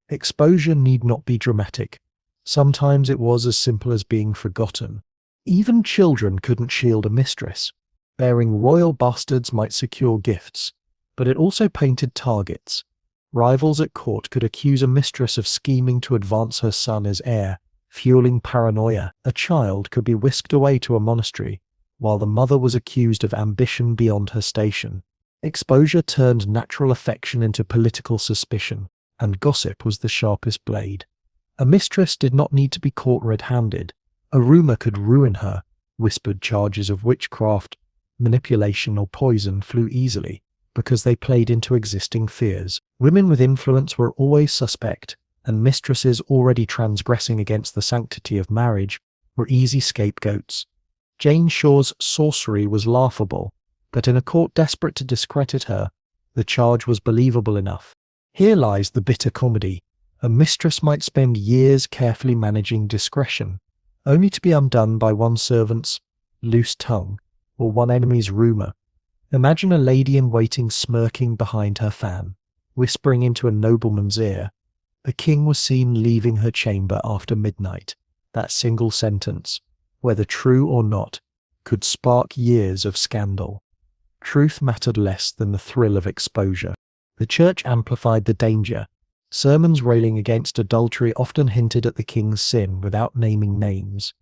Exposure need not be dramatic. Sometimes it was as simple as being forgotten. Even children couldn't shield a mistress. Bearing royal bastards might secure gifts, but it also painted targets. Rivals at court could accuse a mistress of scheming to advance her son as heir, fueling paranoia. A child could be whisked away to a monastery, while the mother was accused of ambition beyond her station. Exposure turned natural affection into political suspicion, and gossip was the sharpest blade. A mistress did not need to be caught red-handed. A rumour could ruin her. Whispered charges of witchcraft, manipulation, or poison flew easily, because they played into existing fears. Women with influence were always suspect, and mistresses already transgressing against the sanctity of marriage were easy scapegoats. Jane Shore's sorcery was laughable, but in a court desperate to discredit her, the charge was believable enough. Here lies the bitter comedy. A mistress might spend years carefully managing discretion, only to be undone by one servant's loose tongue or one enemy's rumour. Imagine a lady-in-waiting smirking behind her fan, whispering into a nobleman's ear. The king was seen leaving her chamber after midnight. that single sentence, whether true or not, could spark years of scandal. Truth mattered less than the thrill of exposure. The church amplified the danger. Sermons railing against adultery often hinted at the king's sin without naming names.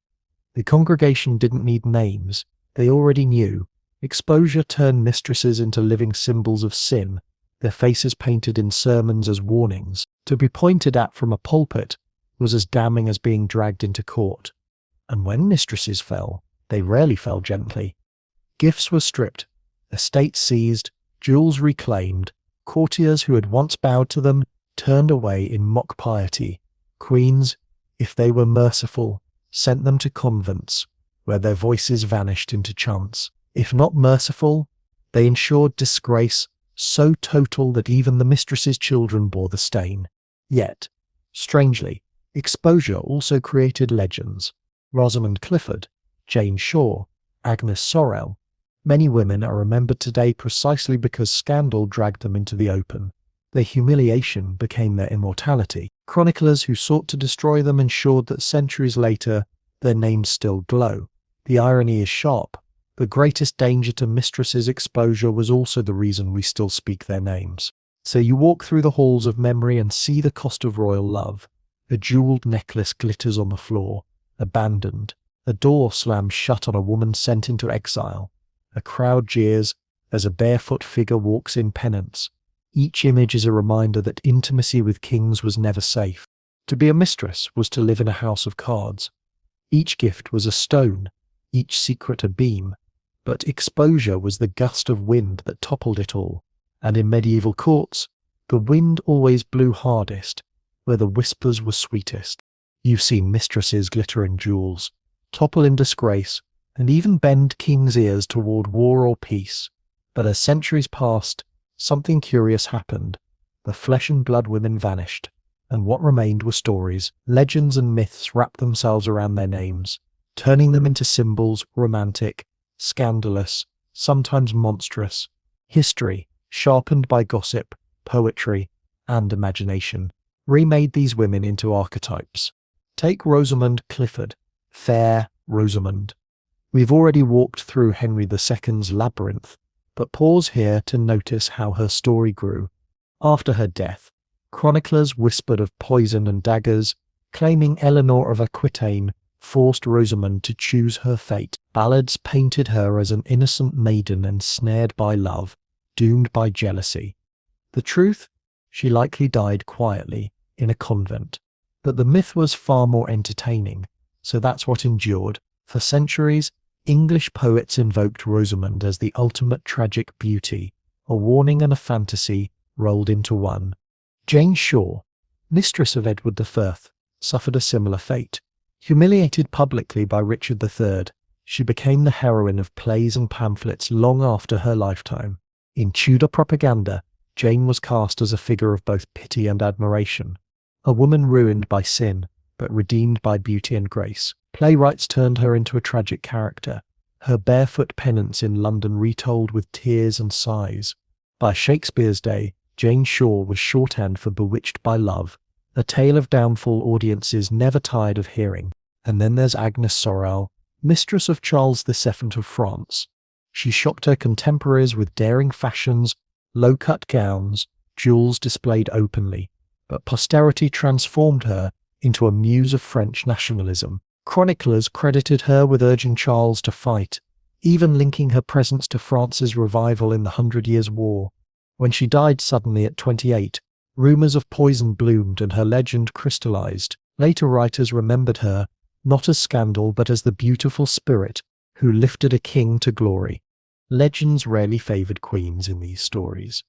The congregation didn't need names. They already knew. Exposure turned mistresses into living symbols of sin, their faces painted in sermons as warnings. To be pointed at from a pulpit was as damning as being dragged into court. And when mistresses fell, they rarely fell gently. Gifts were stripped, estates seized, jewels reclaimed. Courtiers who had once bowed to them turned away in mock piety. Queens, if they were merciful, sent them to convents, where their voices vanished into chants. If not merciful, they ensured disgrace so total that even the mistress's children bore the stain. Yet, strangely, exposure also created legends. Rosamund Clifford, Jane Shore, Agnes Sorel. Many women are remembered today precisely because scandal dragged them into the open. Their humiliation became their immortality. Chroniclers who sought to destroy them ensured that centuries later, their names still glow. The irony is sharp. The greatest danger to mistresses' exposure was also the reason we still speak their names. So you walk through the halls of memory and see the cost of royal love. A jeweled necklace glitters on the floor, abandoned. A door slams shut on a woman sent into exile. A crowd jeers as a barefoot figure walks in penance. Each image is a reminder that intimacy with kings was never safe. To be a mistress was to live in a house of cards. Each gift was a stone, each secret a beam. But exposure was the gust of wind that toppled it all. And in medieval courts, the wind always blew hardest, where the whispers were sweetest. You've seen mistresses glitter in jewels, topple in disgrace, and even bend kings' ears toward war or peace. But as centuries passed, something curious happened. The flesh and blood women vanished, and what remained were stories. Legends and myths wrapped themselves around their names, turning them into symbols, romantic, scandalous, sometimes monstrous. History, sharpened by gossip, poetry, and imagination, remade these women into archetypes. Take Rosamund Clifford, fair Rosamund. We've already walked through Henry II's labyrinth, but pause here to notice how her story grew. After her death, chroniclers whispered of poison and daggers, claiming Eleanor of Aquitaine forced Rosamund to choose her fate. Ballads painted her as an innocent maiden ensnared by love, doomed by jealousy. The truth? She likely died quietly, in a convent. But the myth was far more entertaining, so that's what endured. For centuries, English poets invoked Rosamund as the ultimate tragic beauty, a warning and a fantasy rolled into one. Jane Shore, mistress of Edward I, suffered a similar fate. Humiliated publicly by Richard III, she became the heroine of plays and pamphlets long after her lifetime. In Tudor propaganda, Jane was cast as a figure of both pity and admiration, a woman ruined by sin, but redeemed by beauty and grace. Playwrights turned her into a tragic character, her barefoot penance in London retold with tears and sighs. By Shakespeare's day, Jane Shore was shorthand for bewitched by love, a tale of downfall audiences never tired of hearing. And then there's Agnes Sorel, mistress of Charles VII of France. She shocked her contemporaries with daring fashions, low-cut gowns, jewels displayed openly, but posterity transformed her into a muse of French nationalism. Chroniclers credited her with urging Charles to fight, even linking her presence to France's revival in the 100 Years' War. When she died suddenly at 28, rumours of poison bloomed and her legend crystallized. Later writers remembered her, not as scandal but as the beautiful spirit who lifted a king to glory. Legends rarely favoured queens in these stories.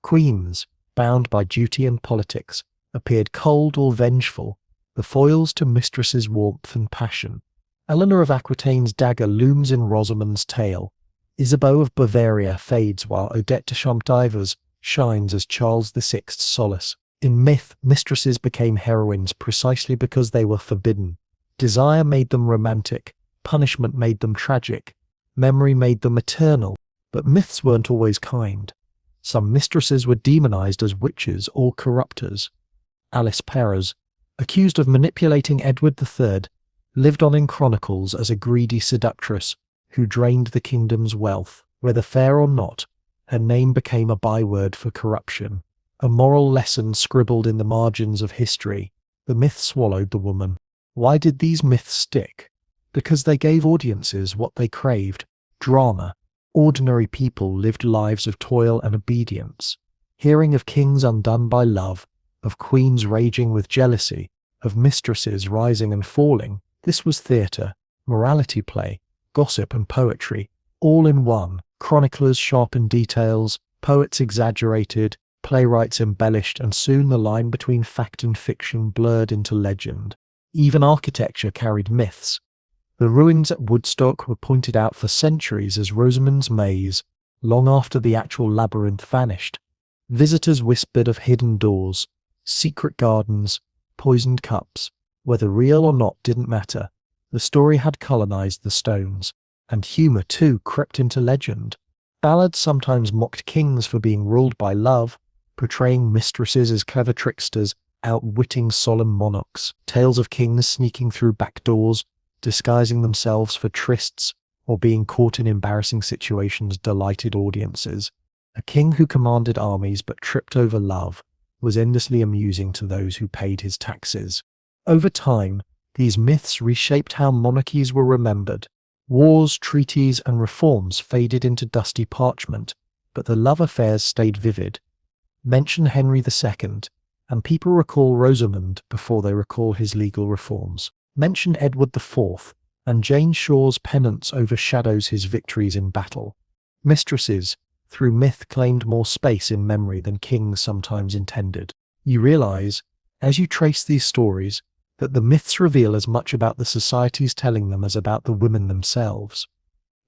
Queens, bound by duty and politics, appeared cold or vengeful, the foils to mistresses' warmth and passion. Eleanor of Aquitaine's dagger looms in Rosamund's tale. Isabeau of Bavaria fades while Odette de Champdivers shines as Charles VI's solace. In myth, mistresses became heroines precisely because they were forbidden. Desire made them romantic, punishment made them tragic, memory made them eternal. But myths weren't always kind. Some mistresses were demonized as witches or corrupters. Alice Perrers, accused of manipulating Edward III, lived on in chronicles as a greedy seductress who drained the kingdom's wealth. Whether fair or not, her name became a byword for corruption, a moral lesson scribbled in the margins of history. The myth swallowed the woman. Why did these myths stick? Because they gave audiences what they craved: drama. Ordinary people lived lives of toil and obedience, hearing of kings undone by love, of queens raging with jealousy, of mistresses rising and falling. This was theatre, morality play, gossip and poetry, all in one. Chroniclers sharpened details, poets exaggerated, playwrights embellished, and soon the line between fact and fiction blurred into legend. Even architecture carried myths. The ruins at Woodstock were pointed out for centuries as Rosamund's maze, long after the actual labyrinth vanished. Visitors whispered of hidden doors, secret gardens, poisoned cups. Whether real or not didn't matter. The story had colonized the stones, and humor too crept into legend. Ballads sometimes mocked kings for being ruled by love, portraying mistresses as clever tricksters, outwitting solemn monarchs. Tales of kings sneaking through back doors, disguising themselves for trysts, or being caught in embarrassing situations delighted audiences. A king who commanded armies but tripped over love was endlessly amusing to those who paid his taxes. Over time, these myths reshaped how monarchies were remembered. Wars, treaties, and reforms faded into dusty parchment, but the love affairs stayed vivid. Mention Henry II, and people recall Rosamund before they recall his legal reforms. Mention Edward IV, and Jane Shaw's penance overshadows his victories in battle. Mistresses, through myth, claimed more space in memory than kings sometimes intended. You realize, as you trace these stories, that the myths reveal as much about the societies telling them as about the women themselves.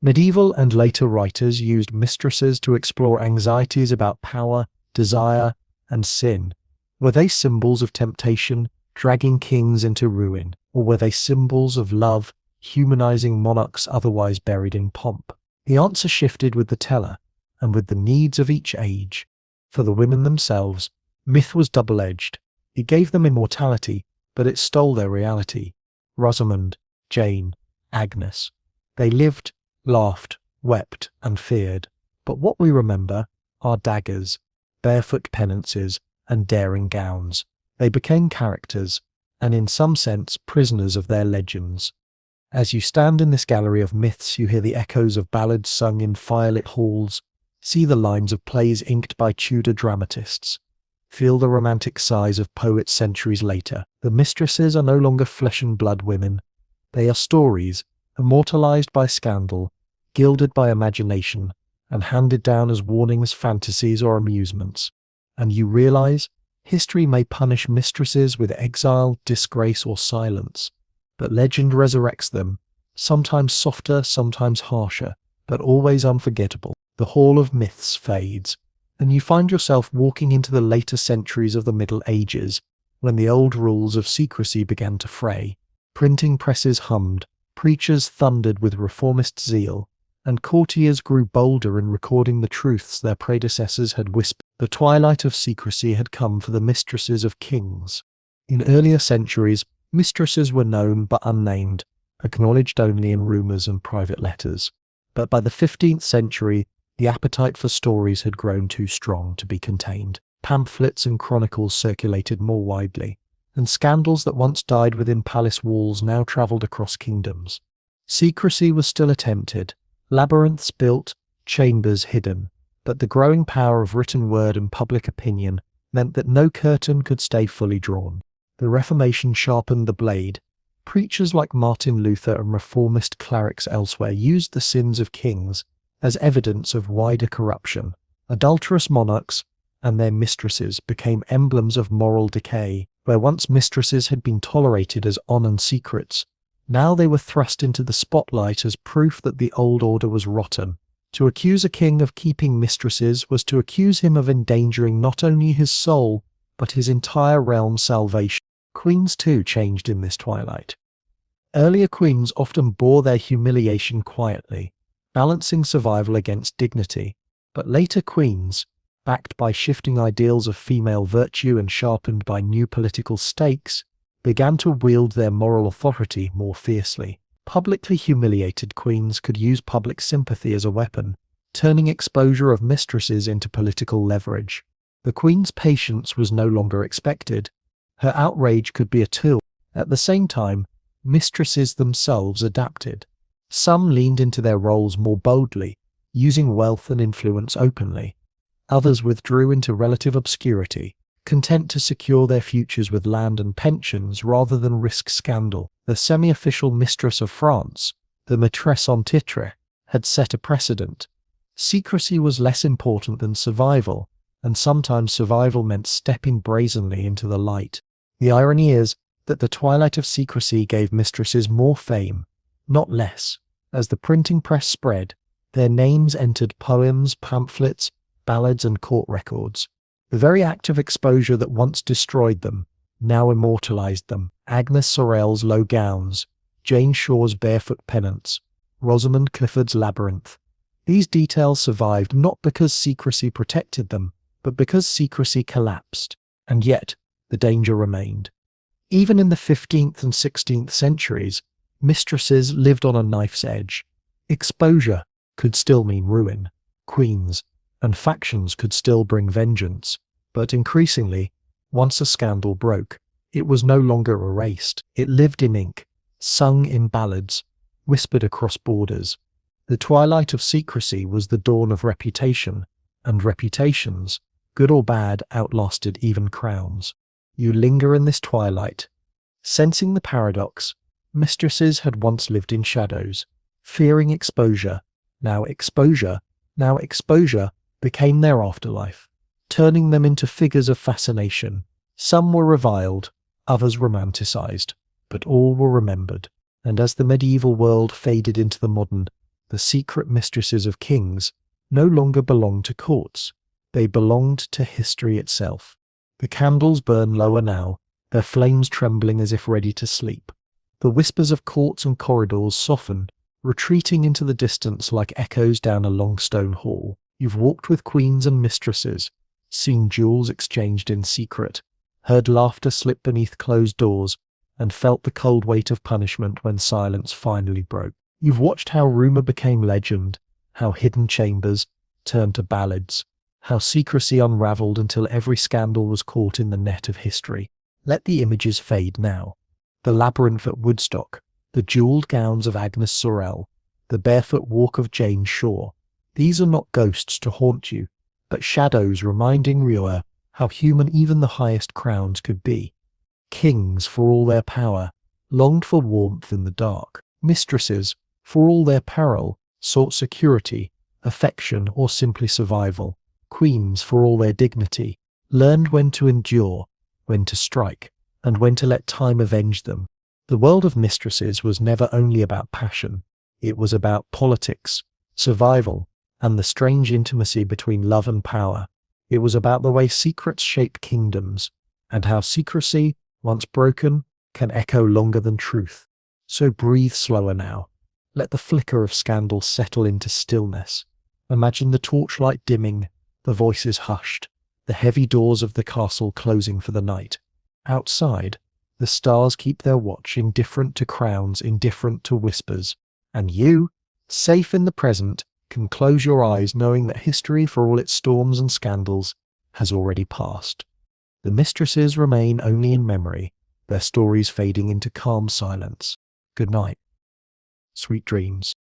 Medieval and later writers used mistresses to explore anxieties about power, desire, and sin. Were they symbols of temptation, dragging kings into ruin, or were they symbols of love, humanizing monarchs otherwise buried in pomp? The answer shifted with the teller, and with the needs of each age. For the women themselves, myth was double-edged. It gave them immortality, but it stole their reality. Rosamund, Jane, Agnes. They lived, laughed, wept, and feared. But what we remember are daggers, barefoot penances, and daring gowns. They became characters, and in some sense prisoners of their legends. As you stand in this gallery of myths, you hear the echoes of ballads sung in firelit halls, see the lines of plays inked by Tudor dramatists. Feel the romantic sighs of poets centuries later. The mistresses are no longer flesh and blood women. They are stories, immortalized by scandal, gilded by imagination, and handed down as warnings, fantasies, or amusements. And you realize, history may punish mistresses with exile, disgrace, or silence, but legend resurrects them, sometimes softer, sometimes harsher, but always unforgettable. The hall of myths fades, and you find yourself walking into the later centuries of the Middle Ages, when the old rules of secrecy began to fray. Printing presses hummed, preachers thundered with reformist zeal, and courtiers grew bolder in recording the truths their predecessors had whispered. The twilight of secrecy had come for the mistresses of kings. In earlier centuries, mistresses were known but unnamed, acknowledged only in rumours and private letters. But by the 15th century, the appetite for stories had grown too strong to be contained. Pamphlets and chronicles circulated more widely, and scandals that once died within palace walls now travelled across kingdoms. Secrecy was still attempted, labyrinths built, chambers hidden, but the growing power of written word and public opinion meant that no curtain could stay fully drawn. The Reformation sharpened the blade. Preachers like Martin Luther and reformist clerics elsewhere used the sins of kings as evidence of wider corruption. Adulterous monarchs and their mistresses became emblems of moral decay. Where once mistresses had been tolerated as on secrets, now they were thrust into the spotlight as proof that the old order was rotten. To accuse a king of keeping mistresses was to accuse him of endangering not only his soul, but his entire realm's salvation. Queens too changed in this twilight. Earlier queens often bore their humiliation quietly, balancing survival against dignity, but later queens, backed by shifting ideals of female virtue and sharpened by new political stakes, began to wield their moral authority more fiercely. Publicly humiliated queens could use public sympathy as a weapon, turning exposure of mistresses into political leverage. The queen's patience was no longer expected. Her outrage could be a tool. At the same time, mistresses themselves adapted. Some leaned into their roles more boldly, using wealth and influence openly. Others withdrew into relative obscurity, content to secure their futures with land and pensions rather than risk scandal. The semi-official mistress of France, the Maîtresse en titre, had set a precedent. Secrecy was less important than survival, and sometimes survival meant stepping brazenly into the light. The irony is that the twilight of secrecy gave mistresses more fame, not less. As the printing press spread, their names entered poems, pamphlets, ballads, and court records. The very act of exposure that once destroyed them now immortalized them. Agnes Sorel's low gowns, Jane Shaw's barefoot pennants, Rosamund Clifford's labyrinth. These details survived not because secrecy protected them, but because secrecy collapsed. And yet, the danger remained. Even in the 15th and 16th centuries, mistresses lived on a knife's edge. Exposure could still mean ruin. Queens and factions could still bring vengeance. But increasingly, once a scandal broke, it was no longer erased. It lived in ink, sung in ballads, whispered across borders. The twilight of secrecy was the dawn of reputation, and reputations, good or bad, outlasted even crowns. You linger in this twilight. Sensing the paradox, mistresses had once lived in shadows, fearing exposure. Now exposure became their afterlife, turning them into figures of fascination. Some were reviled, others romanticized, but all were remembered. And as the medieval world faded into the modern, the secret mistresses of kings no longer belonged to courts. They belonged to history itself. The candles burn lower now, their flames trembling as if ready to sleep. The whispers of courts and corridors soften, retreating into the distance like echoes down a long stone hall. You've walked with queens and mistresses, seen jewels exchanged in secret, heard laughter slip beneath closed doors, and felt the cold weight of punishment when silence finally broke. You've watched how rumor became legend, how hidden chambers turned to ballads, how secrecy unraveled until every scandal was caught in the net of history. Let the images fade now. The labyrinth at Woodstock, the jeweled gowns of Agnes Sorel, the barefoot walk of Jane Shaw. These are not ghosts to haunt you, but shadows reminding you how human even the highest crowns could be. Kings, for all their power, longed for warmth in the dark. Mistresses, for all their peril, sought security, affection, or simply survival. Queens, for all their dignity, learned when to endure, when to strike, and when to let time avenge them. The world of mistresses was never only about passion. It was about politics, survival, and the strange intimacy between love and power. It was about the way secrets shape kingdoms, and how secrecy, once broken, can echo longer than truth. So breathe slower now. Let the flicker of scandal settle into stillness. Imagine the torchlight dimming, the voices hushed, the heavy doors of the castle closing for the night. Outside, the stars keep their watch, indifferent to crowns, indifferent to whispers. And you, safe in the present, can close your eyes knowing that history, for all its storms and scandals, has already passed. The mistresses remain only in memory, their stories fading into calm silence. Good night. Sweet dreams.